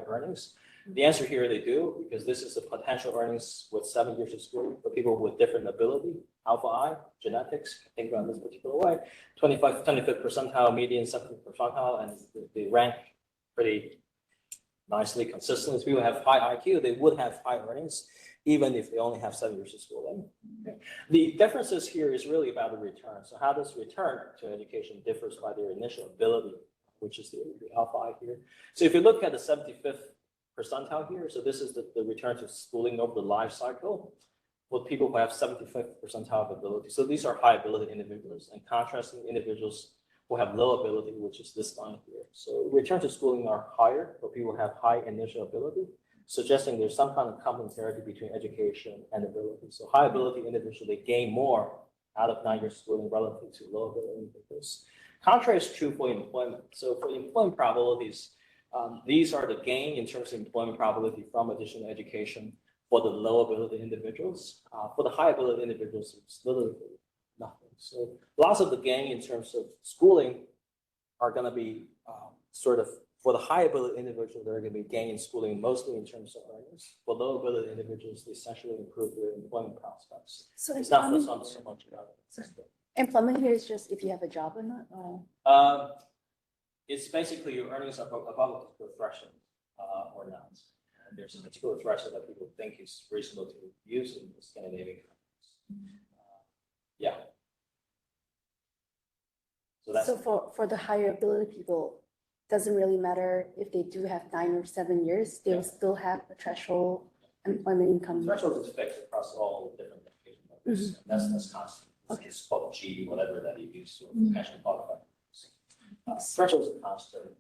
earnings? The answer here, they do, because this is the potential earnings with 7 years of schooling for people with different ability, alpha I, genetics, think about it this particular way, 25th percentile, median, 70th percentile, and they rank pretty nicely, consistently. If people have high IQ, they would have high earnings, even if they only have 7 years of schooling. Okay. The differences here is really about the return. So how does return to education differs by their initial ability, which is the alpha I here. So if you look at the 75th percentile here, so this is the return to schooling over the life cycle with people who have 75th percentile of ability. So these are high ability individuals and contrasting individuals who have low ability, which is this line here. So return to schooling are higher for people who have high initial ability, suggesting there's some kind of complementarity between education and ability. So high ability individuals, they gain more out of 9 years schooling relative to low ability individuals. Contrary is true for employment. So for employment probabilities, these are the gain in terms of employment probability from additional education for the low ability individuals. For the high ability individuals, it's literally nothing. So lots of the gain in terms of schooling are going to be sort of, for the high ability individuals, they're going to be gain in schooling mostly in terms of earnings. For low ability individuals, they essentially improve their employment prospects. So it's not so much about it. Employment here is just if you have a job or not? Or? It's basically your earnings above the threshold or not. And there's a particular threshold that people think is reasonable to use in the Scandinavian countries. Yeah. So that's So for the higher ability people, doesn't really matter if they do have 9 or 7 years, they'll Yeah. still have a threshold employment income. threshold is fixed across all different education levels. And that's constant. Okay. It's called G, whatever that you use to actually qualify. Thresholds are constant.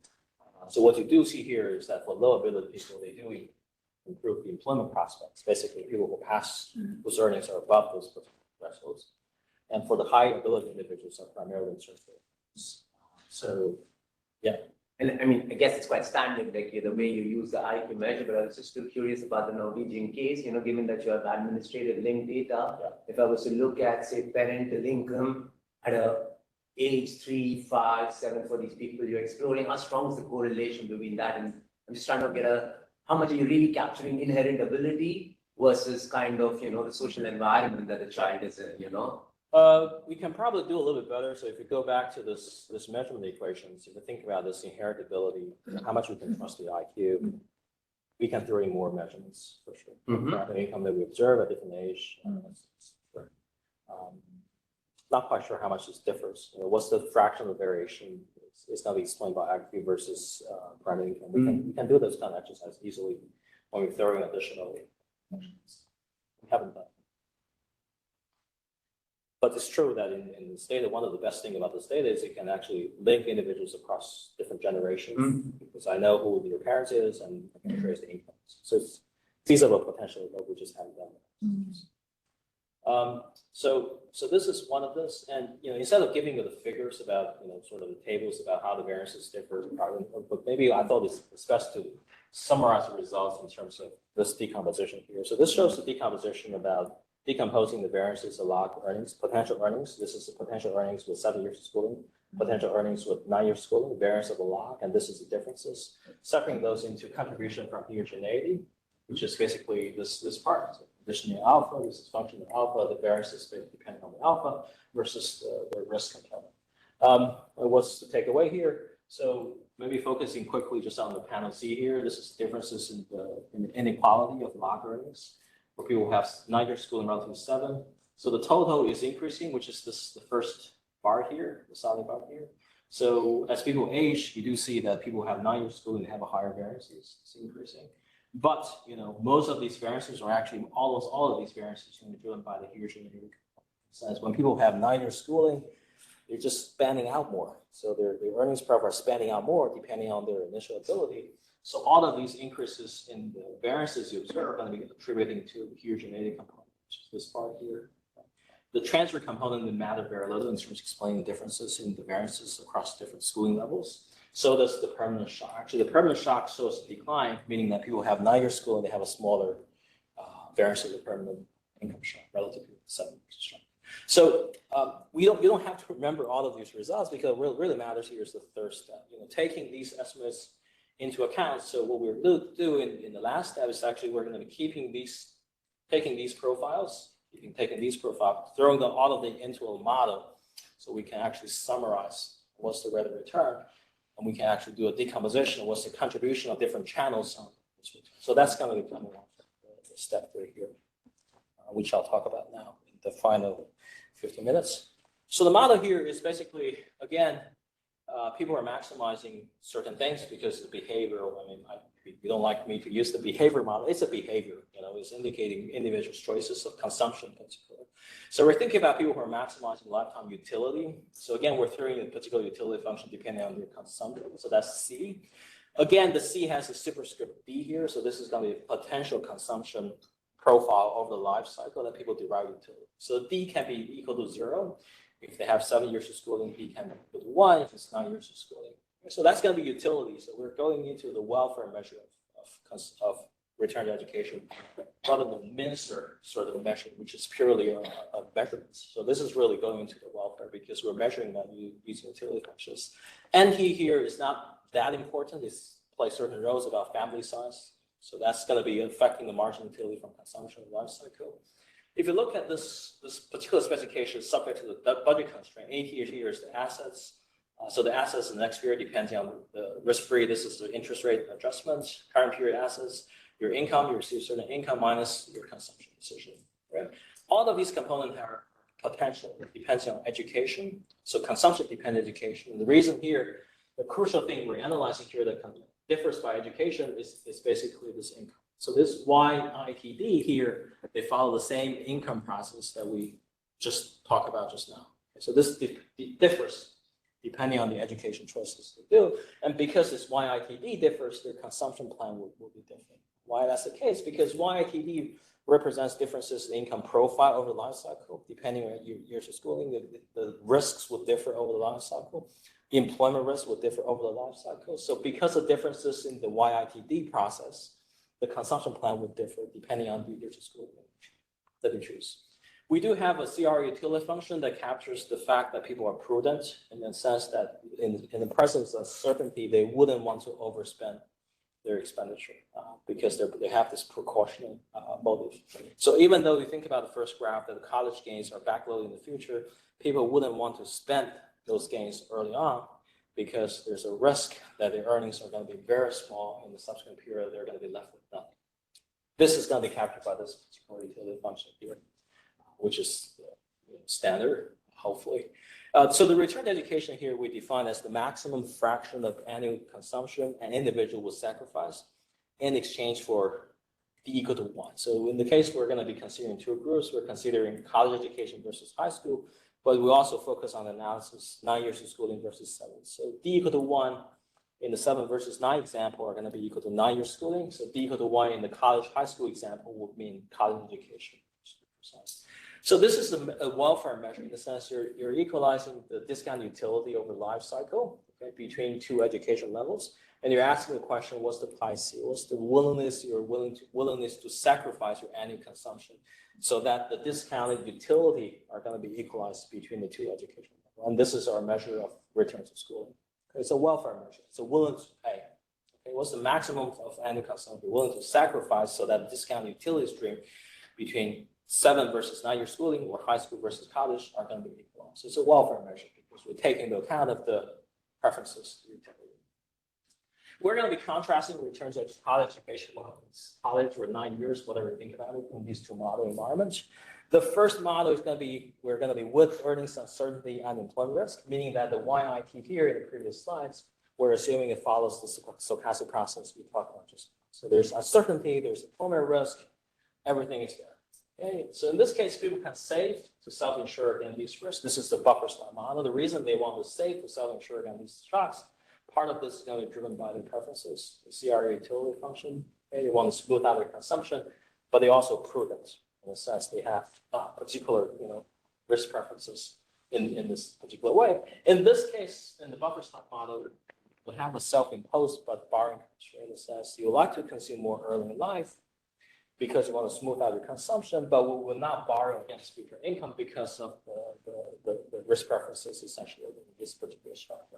So what you do see here is that for low ability people, they do improve the employment prospects. Basically, people who pass whose earnings are above those thresholds. And for the high ability individuals are primarily in search rates. So, yeah. And I mean, I guess it's quite standard, like the way you use the IQ measure, but I was just still curious about the Norwegian case, given that you have administrative linked data. Yeah. If I was to look at, say, parental income at a age 3, 5, 7 for these people you're exploring, how strong is the correlation between that? And I'm just trying to get how much are you really capturing inherent ability versus kind of, the social environment that the child is in, We can probably do a little bit better. So if you go back to this measurement equations, if you think about this inherent ability, how much we can trust the IQ, we can throw in more measurements for sure. The income that we observe at different age. Not quite sure how much this differs. What's the fraction of variation? It's going to be explained by IQ versus prime income. We can do this kind of exercise easily when we throw in additional measurements. We haven't done. But it's true that in this data, one of the best things about this data is it can actually link individuals across different generations because I know who your parents is and I can trace the incomes. So it's feasible potentially, but we just haven't done it. So this is one of this, and instead of giving you the figures about sort of the tables about how the variances differ, but maybe I thought it's best to summarize the results in terms of this decomposition here. So this shows the decomposition about decomposing the variances of log earnings, potential earnings. This is the potential earnings with 7 years of schooling, potential earnings with 9 years of schooling, variance of the log, and this is the differences. Separating those into contribution from heterogeneity, which is basically this part. So conditioning alpha, this is function of alpha, the variances depending on the alpha versus the risk component. What's the takeaway here? So maybe focusing quickly just on the panel C here, this is differences in the inequality of log earnings. Where people have 9 years schooling relative to 7. So the total is increasing, which is the first bar here, the solid bar here. So as people age, you do see that people who have 9 years schooling have a higher variances. It's increasing. But most of these variances are actually almost all of these variances are driven by the heterogeneity. So as when people have 9 years schooling, they're just spanning out more. So their earnings profile are spanning out more depending on their initial ability. So all of these increases in the variances you observe are going to be attributing to the heterogeneity component, which is this part here. The transfer component would matter very little in terms of explaining the differences in the variances across different schooling levels. So does the permanent shock. Actually, the permanent shock shows a decline, meaning that people have 9 years schooling, they have a smaller variance of the permanent income shock relative to 7 years shock. So you don't have to remember all of these results because what really matters here is the third step. Taking these estimates into account. So what we're doing in the last step is actually we're going to be taking these profiles, throwing all of them into a model so we can actually summarize what's the rate of return, and we can actually do a decomposition of what's the contribution of different channels on this return. So that's going to be coming up the step 3 here, which I'll talk about now in the final 15 minutes. So the model here is basically, again, people are maximizing certain things because the behavioral, you don't like me to use the behavior model. It's a behavior, it's indicating individuals' choices of consumption in particular. So we're thinking about people who are maximizing lifetime utility. So again, we're throwing a particular utility function depending on their consumption. So that's C. Again, the C has a superscript B here. So this is going to be a potential consumption profile over the life cycle that people derive utility. So D can be equal to 0. If they have 7 years of schooling, B can be equal to 1 if it's 9 years of schooling. So that's going to be utility. So we're going into the welfare measure of return to education rather than minister sort of measure, which is purely a measurement. So this is really going into the welfare because we're measuring that using utility functions. And here is not that important. It plays certain roles about family size. So that's going to be affecting the marginal utility from consumption and life cycle. If you look at this particular specification subject to the budget constraint, A here is the assets. So the assets in the next period, depending on the risk-free, this is the interest rate adjustments, current period assets. your income, you receive certain income minus your consumption decision, right? All of these components are potential, depends on education. So consumption dependent education. And the reason here, the crucial thing we're analyzing here that differs by education is basically this income. So this YITD here, they follow the same income process that we just talked about just now. So this differs depending on the education choices they do. And because this YITD differs, their consumption plan will be different. Why that's the case? Because YITD represents differences in income profile over the life cycle. Depending on your years of schooling, the risks will differ over the life cycle. The employment risk will differ over the life cycle. So because of differences in the YITD process, the consumption plan would differ depending on the years of schooling that you choose. We do have a CR utility function that captures the fact that people are prudent in the sense that in the presence of certainty, they wouldn't want to overspend their expenditure because they have this precautionary motive. So even though we think about the first graph that the college gains are backloaded in the future, people wouldn't want to spend those gains early on because there's a risk that their earnings are going to be very small in the subsequent period. They're going to be left with nothing. This is going to be captured by this particular utility function here, which is standard, hopefully. So the return to education here we define as the maximum fraction of annual consumption an individual will sacrifice in exchange for D equal to 1. So in the case we're going to be considering two groups, we're considering college education versus high school, but we also focus on analysis 9 years of schooling versus 7. So D equal to 1 in the 7 versus 9 example are going to be equal to 9 years schooling. So D equal to 1 in the college high school example would mean college education. So this is a welfare measure in the sense you're equalizing the discount utility over life cycle, okay, between two education levels. And you're asking the question, what's the price? What's the willingness to sacrifice your annual consumption so that the discounted utility are going to be equalized between the two education levels. And this is our measure of return to school. Okay, it's a welfare measure. It's a willing to pay. Okay, what's the maximum of annual consumption willing to sacrifice so that discounted utility stream between 7 versus 9 year schooling or high school versus college are going to be equal. So it's a welfare measure because we're taking into account of the preferences. We're going to be contrasting returns to college education models. College for 9 years, whatever you think about it, in these two model environments. The first model is going to be, we're going to be with earnings uncertainty and employment risk, meaning that the YIT here in the previous slides, we're assuming it follows the stochastic process we talked about just now. So there's uncertainty, there's employment risk, everything is there. Okay, so in this case, people can save to self-insure against these risks. This is the buffer stock model. The reason they want to save to self-insure against these shocks, part of this is going to be driven by their preferences, the CRA utility function. Okay, they want to smooth out their consumption, but they also prudent in the sense they have particular risk preferences in this particular way. In this case, in the buffer stock model, we have a self-imposed but borrowing constraint. It says you like to consume more early in life, because you want to smooth out your consumption, but we will not borrow against future income because of the risk preferences essentially in this particular structure.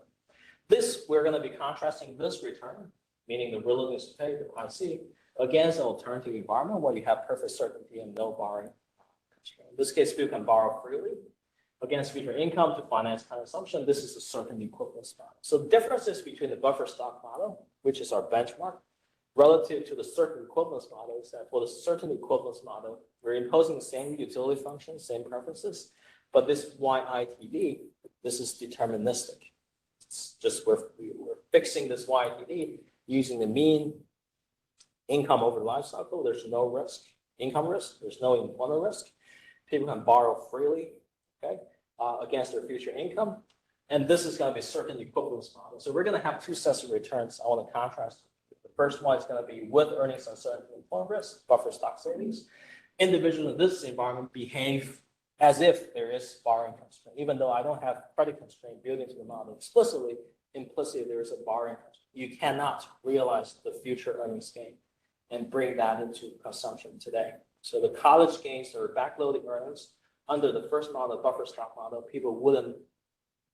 This, we're going to be contrasting this return, meaning the willingness to pay, the IC, against an alternative environment where you have perfect certainty and no borrowing constraint. In this case, people can borrow freely against future income to finance consumption. This is a certain equivalence model. So the differences between the buffer stock model, which is our benchmark, relative to the certain equivalence model is that for the certain equivalence model, we're imposing the same utility function, same preferences, but this YITD, this is deterministic. It's just we're fixing this YITD using the mean income over the life cycle. There's no risk, income risk. There's no employment risk. People can borrow freely, okay, against their future income. And this is going to be a certain equivalence model. So we're going to have two sets of returns. I want to contrast. First one is going to be with earnings uncertainty and employment risk, buffer stock savings. Individuals in this environment behave as if there is borrowing constraint. Even though I don't have credit constraint built into the model explicitly, implicitly there is a borrowing constraint. You cannot realize the future earnings gain and bring that into consumption today. So the college gains are backloading earnings. Under the first model, the buffer stock model, people wouldn't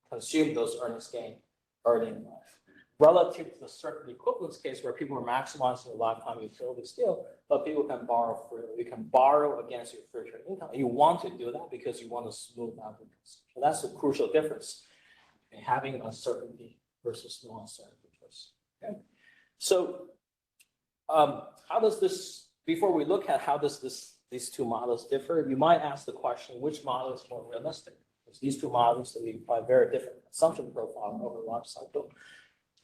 consume those earnings gain early in life. Relative to the certain equivalence case where people are maximizing their lifetime utility still, but people can borrow freely. You can borrow against your future income. You want to do that because you want to smooth out the consumption. That's the crucial difference in having uncertainty versus no uncertainty choice. Okay, so How does this, before we look at how does these two models differ, you might ask the question, which model is more realistic? Because these two models that imply very different consumption profile over the life cycle.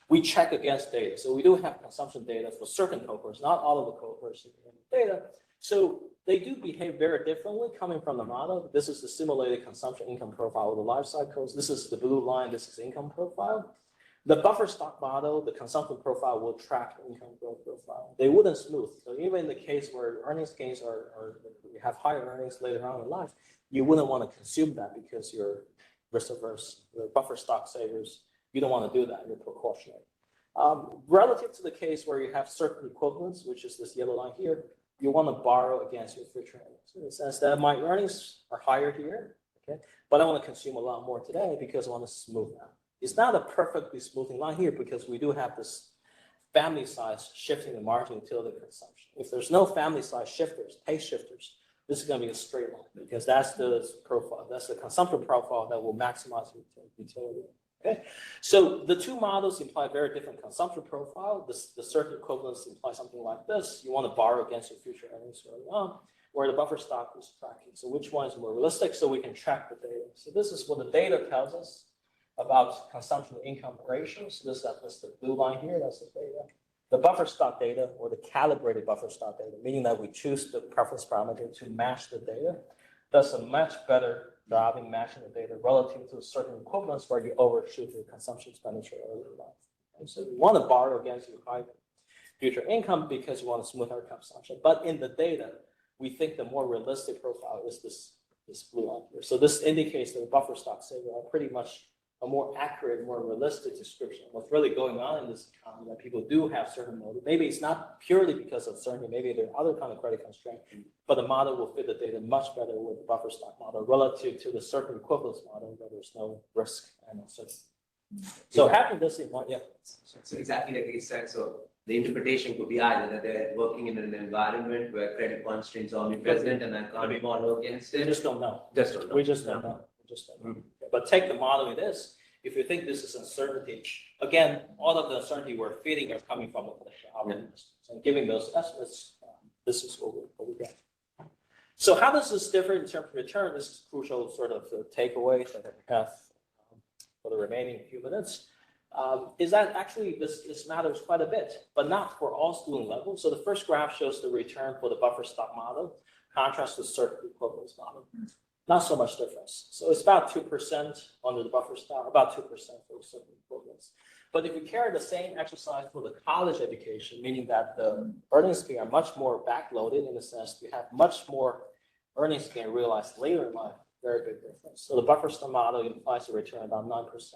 We check against data. So we do have consumption data for certain cohorts, not all of the cohorts in the data. So they do behave very differently coming from the model. This is the simulated consumption income profile of the life cycles. This is the blue line. This is income profile. The buffer stock model, the consumption profile will track the income growth profile. They wouldn't smooth. So even in the case where earnings gains are you have higher earnings later on in life, you wouldn't want to consume that because you're risk averse. Your buffer stock savers, you don't want to do that. You're precautionary. Relative to the case where you have certain equivalents, which is this yellow line here, you want to borrow against your future earnings. In the sense that my earnings are higher here, okay, but I want to consume a lot more today because I want to smooth that. It's not a perfectly smoothing line here because we do have this family size shifting the margin utility consumption. If there's no family size shifters, pace shifters, this is going to be a straight line because that's the profile, that's the consumption profile that will maximize utility. Okay, so the two models imply very different consumption profile. The certain equivalents imply something like this. You want to borrow against your future earnings early on, where the buffer stock is tracking. So which one is more realistic so we can track the data. So this is what the data tells us about consumption to income ratios. So that's the blue line here, that's the data. The buffer stock data, or the calibrated buffer stock data, meaning that we choose the preference parameter to match the data, does a much better job in matching the data relative to certain equivalents where you overshoot your consumption expenditure early in life. And so you want to borrow against your high future income because you want to smooth out consumption. But in the data, we think the more realistic profile is this blue line here. So this indicates that the buffer stock savers are pretty much a more accurate, more realistic description of what's really going on in this economy, that people do have certain motive. Maybe it's not purely because of certainty, maybe there are other kind of credit constraints, but the model will fit the data much better with the buffer stock model relative to the certain equivalence model where there's no risk and uncertainty. So having this in mind, yeah. So exactly like you said, so the interpretation could be either that they're working in an environment where credit constraints are omnipresent and I can't model against We it. just don't know. Just don't know. We just don't know. We just don't know. But take the model it is. If you think this is uncertainty, again, all of the uncertainty we're feeding are coming from optimists. And giving those estimates, this is what we get. So how does this differ in terms of return? This is crucial sort of the takeaway that I have for the remaining few minutes. Is that actually this matters quite a bit, but not for all student levels. So the first graph shows the return for the buffer stock model, contrast to certain equivalence model. Not so much difference. So it's about 2% under the buffer stock, about 2% for certain equivalents. But if you carry the same exercise for the college education, meaning that the earnings gain are much more backloaded in the sense you have much more earnings gain realized later in life, very big difference. So the buffer stock model implies a return about 9%.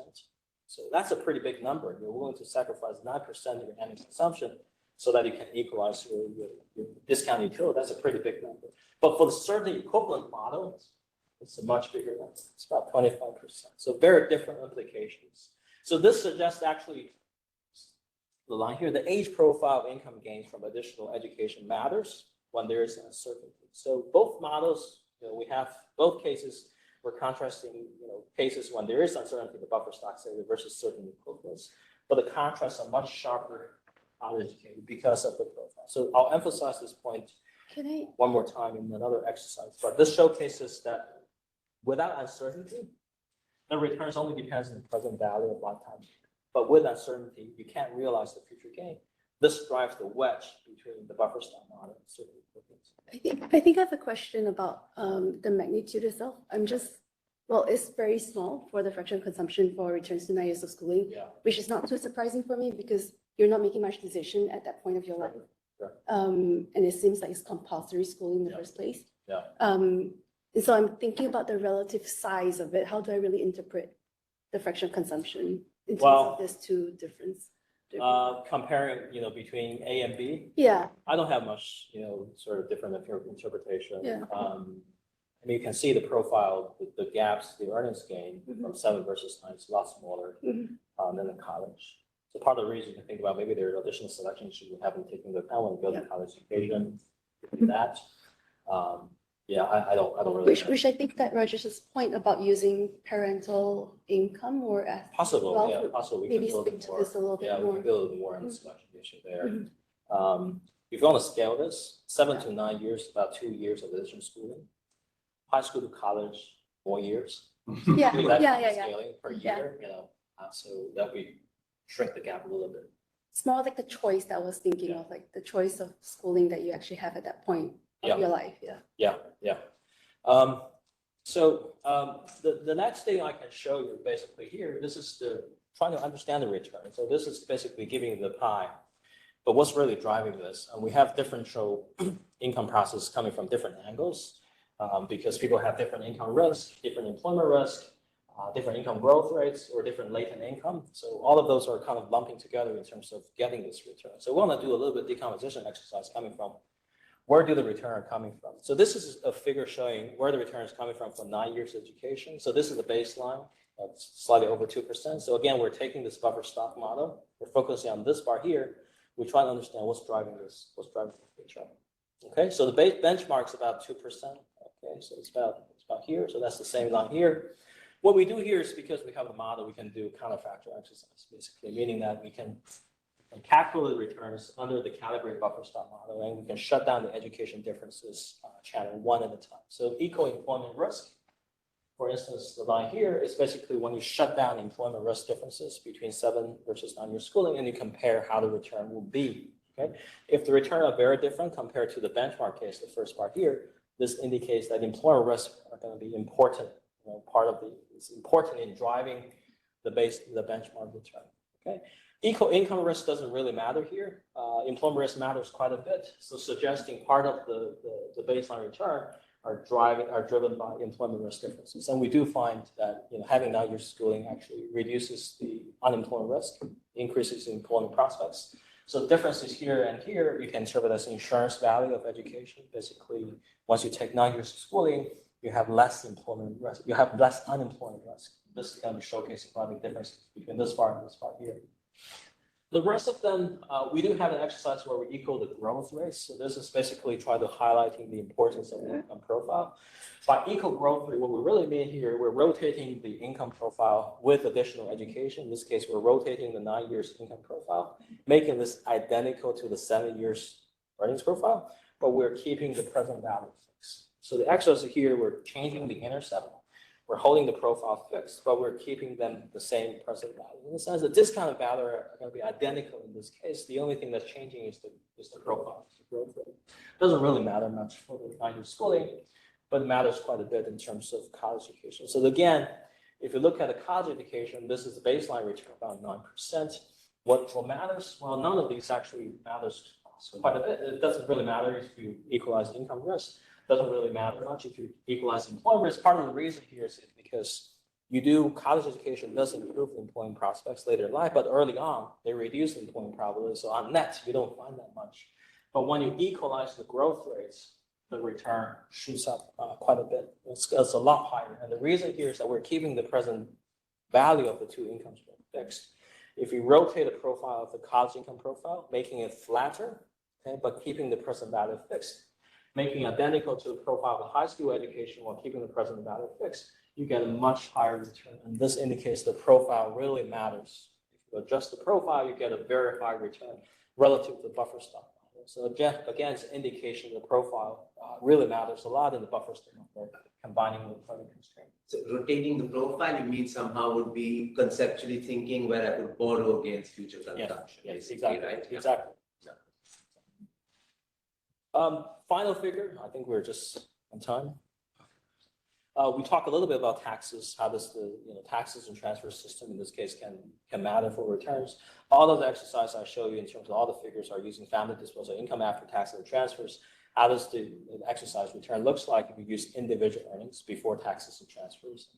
So that's a pretty big number. You're willing to sacrifice 9% of your annual consumption so that you can equalize your discount utility. That's a pretty big number. But for the certain equivalent model, it's a much bigger number. It's about 25%. So very different implications. So this suggests actually the line here, the age profile of income gains from additional education matters when there is uncertainty. So both models, we have both cases. We're contrasting, cases when there is uncertainty, the buffer stock saver versus certain equivalents. But the contrasts are much sharper uneducated because of the profile. So I'll emphasize this point one more time in another exercise. But this showcases that without uncertainty, the returns only depends on the present value of lifetime. But with uncertainty, you can't realize the future gain. This drives the wedge between the buffer stock model and certain equivalents. I think I have a question about the magnitude itself. It's very small for the fractional consumption for returns to 9 years of schooling, which is not too surprising for me because you're not making much decision at that point of your life. Sure. And it seems like it's compulsory schooling in the first place. Yeah. And so I'm thinking about the relative size of it. How do I really interpret the fractional consumption in terms of these two differences? Comparing, between A and B, Yeah. I don't have much, sort of different interpretation. Yeah. You can see the profile, the gaps, the earnings gain from 7 versus 9 is a lot smaller than in college. So part of the reason you can think about maybe there are additional selections you haven't taken into account when you go to college education. That. I don't really. Which I think that Roger's point about using parental income or as possible, well, possible. maybe speak to this a little bit we more. can build more on the selection issue there. if you want to scale this, 7 to 9 years, about 2 years of additional schooling. High school to college, 4 years. Yeah, Do that yeah, kind of yeah, yeah. Scaling per Yeah. year, so that we shrink the gap a little bit. It's more like the choice that I was thinking of, like the choice of schooling that you actually have at that point Yeah. of your life, yeah. Yeah. The next thing I can show you basically here, this is trying to understand the return. So this is basically giving you the pie. But what's really driving this? We have differential income processes coming from different angles because people have different income risk, different employment risk, different income growth rates, or different latent income. So all of those are kind of lumping together in terms of getting this return. So we want to do a little bit of decomposition exercise coming from where do the return coming from? So this is a figure showing where the return is coming from for 9 years education. So this is the baseline, slightly over 2%. So again, we're taking this buffer stock model. We're focusing on this bar here. We try to understand what's driving this return. Okay, so the base benchmark's about 2%. Okay, so it's about here. So that's the same line here. What we do here is because we have a model, we can do counterfactual exercise, basically, meaning that we can calculate returns under the calibrated buffer stock model, and we can shut down the education differences channel one at a time. So eco-employment risk, for instance, the line here is basically when you shut down employment risk differences between 7 versus 9 year schooling, and you compare how the return will be. Okay, if the return are very different compared to the benchmark case, the first part here, this indicates that employment risks are going to be important. It's important in driving the benchmark return. Okay. Income risk doesn't really matter here. Employment risk matters quite a bit. So suggesting part of the baseline return are driven by employment risk differences. And we do find that having 9 years schooling actually reduces the unemployment risk, increases employment prospects. So the differences here and here, you can interpret as insurance value of education. Basically, once you take 9 years of schooling, you have less employment risk. You have less unemployment risk. This is going to be showcasing probably the difference between this part and this part here. The rest of them, we do have an exercise where we equal the growth rates. So this is basically trying to highlighting the importance of the income profile. By equal growth rate, what we really mean here, we're rotating the income profile with additional education. In this case, we're rotating the 9 years income profile, making this identical to the 7 years earnings profile, but we're keeping the present value fixed. So the exercise here, we're changing the intercept. We're holding the profile fixed, but we're keeping them the same present value. In the sense that discounted value are going to be identical in this case. The only thing that's changing is the profile, the growth rate. Doesn't really matter much for the 9 year schooling, but it matters quite a bit in terms of college education. So again, if you look at a college education, this is the baseline return, about 9%. What matters? Well, none of these actually matters quite a bit. It doesn't really matter if you equalize income risk. Doesn't really matter much if you equalize employment risk. Part of the reason here is because college education does improve employment prospects later in life, but early on, they reduce employment probability. So on net, you don't find that much. But when you equalize the growth rates, the return shoots up quite a bit. It's a lot higher. And the reason here is that we're keeping the present value of the two incomes fixed. If you rotate a profile of the college income profile, making it flatter, okay, but keeping the present value fixed, making identical to the profile of the high school education while keeping the present value fixed, you get a much higher return. And this indicates the profile really matters. If you adjust the profile, you get a very high return relative to the buffer stock model. So again, it's an indication the profile really matters a lot in the buffer stock model, combining with funding constraint. So rotating the profile, you mean somehow would be conceptually thinking where I could borrow against future consumption. Yes, exactly, right? Exactly. Final figure, I think we're just on time. We talk a little bit about taxes, how does the taxes and transfer system in this case can matter for returns. All of the exercise I show you in terms of all the figures are using family disposable income after taxes and transfers. How does the exercise return looks like if you use individual earnings before taxes and transfers?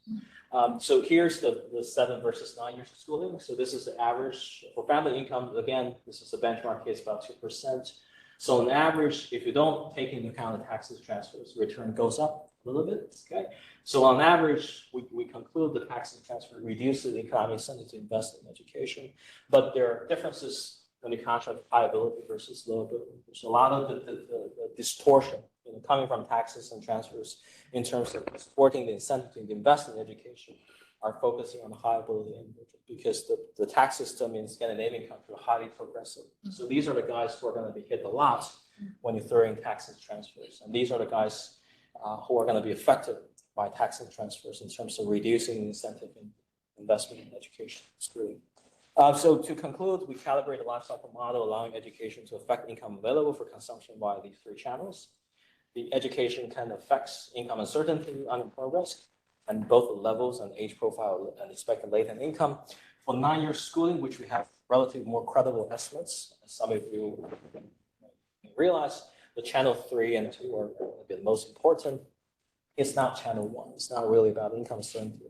So here's the 7 versus 9 years of schooling. So this is the average for family income. Again, this is a benchmark case, about 2%. So on average, if you don't take into account the taxes transfers, return goes up a little bit. Okay. So on average, we conclude the taxes transfer reduces the economic incentive to invest in education, but there are differences when you contrast high ability versus low ability. There's a lot of the distortion coming from taxes and transfers in terms of supporting the incentive to invest in education are focusing on high ability individuals because the tax system in Scandinavian countries are highly progressive. So these are the guys who are going to be hit a lot when you throw in taxes transfers. And these are the guys who are going to be affected by tax transfers in terms of reducing incentive in investment in education. Schooling. So to conclude, we calibrate the life cycle model allowing education to affect income available for consumption via these three channels. The education can affect income uncertainty, unemployment risk, and both the levels and age profile and expected latent income. For 9-year schooling, which we have relatively more credible estimates, as some of you realize, the channel 3 and 2 are the most important. It's not channel 1. It's not really about income uncertainty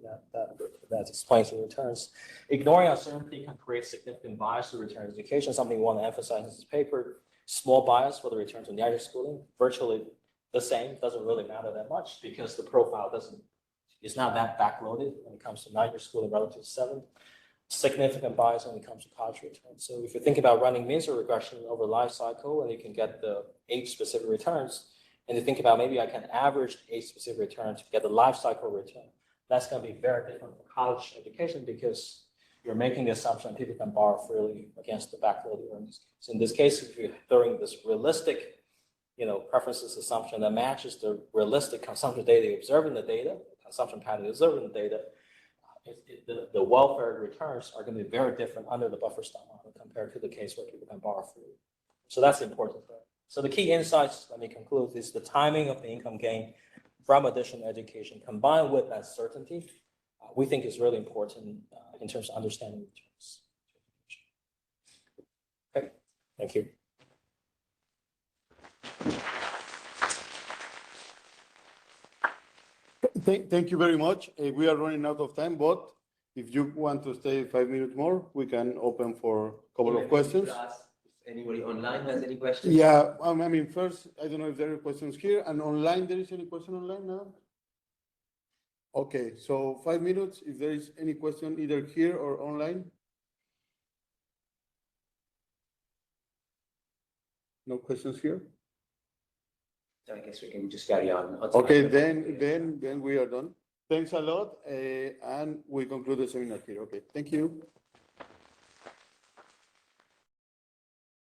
that explains the returns. Ignoring uncertainty can create significant bias to return education, something we want to emphasize in this paper. Small bias for the return to 9-year schooling, virtually the same, doesn't really matter that much because the profile is not that backloaded when it comes to 9-year schooling relative to 7. Significant bias when it comes to college returns. So if you think about running Mincer regression over life cycle and you can get the age-specific returns, and you think about maybe I can average age-specific return to get the life cycle return, that's going to be very different for college education because you're making the assumption people can borrow freely against the backloaded earnings. So in this case, if you're throwing this realistic preferences assumption that matches the realistic consumption data you observe in the data, consumption pattern you observe in the data, the welfare returns are going to be very different under the buffer stock model compared to the case where people can borrow freely. So that's important. So the key insights, let me conclude, is the timing of the income gain from additional education combined with uncertainty, we think is really important in terms of understanding returns. Okay, thank you. Thank you very much. We are running out of time, but if you want to stay 5 minutes more, we can open for a couple of questions. Anybody online has any questions? Yeah, I mean, first, I don't know if there are questions here, and online, there is any question online now? Okay, so 5 minutes, if there is any question either here or online. No questions here? I guess we can just carry on. Okay, then we are done. Thanks a lot, and we conclude the seminar here. Okay, thank you.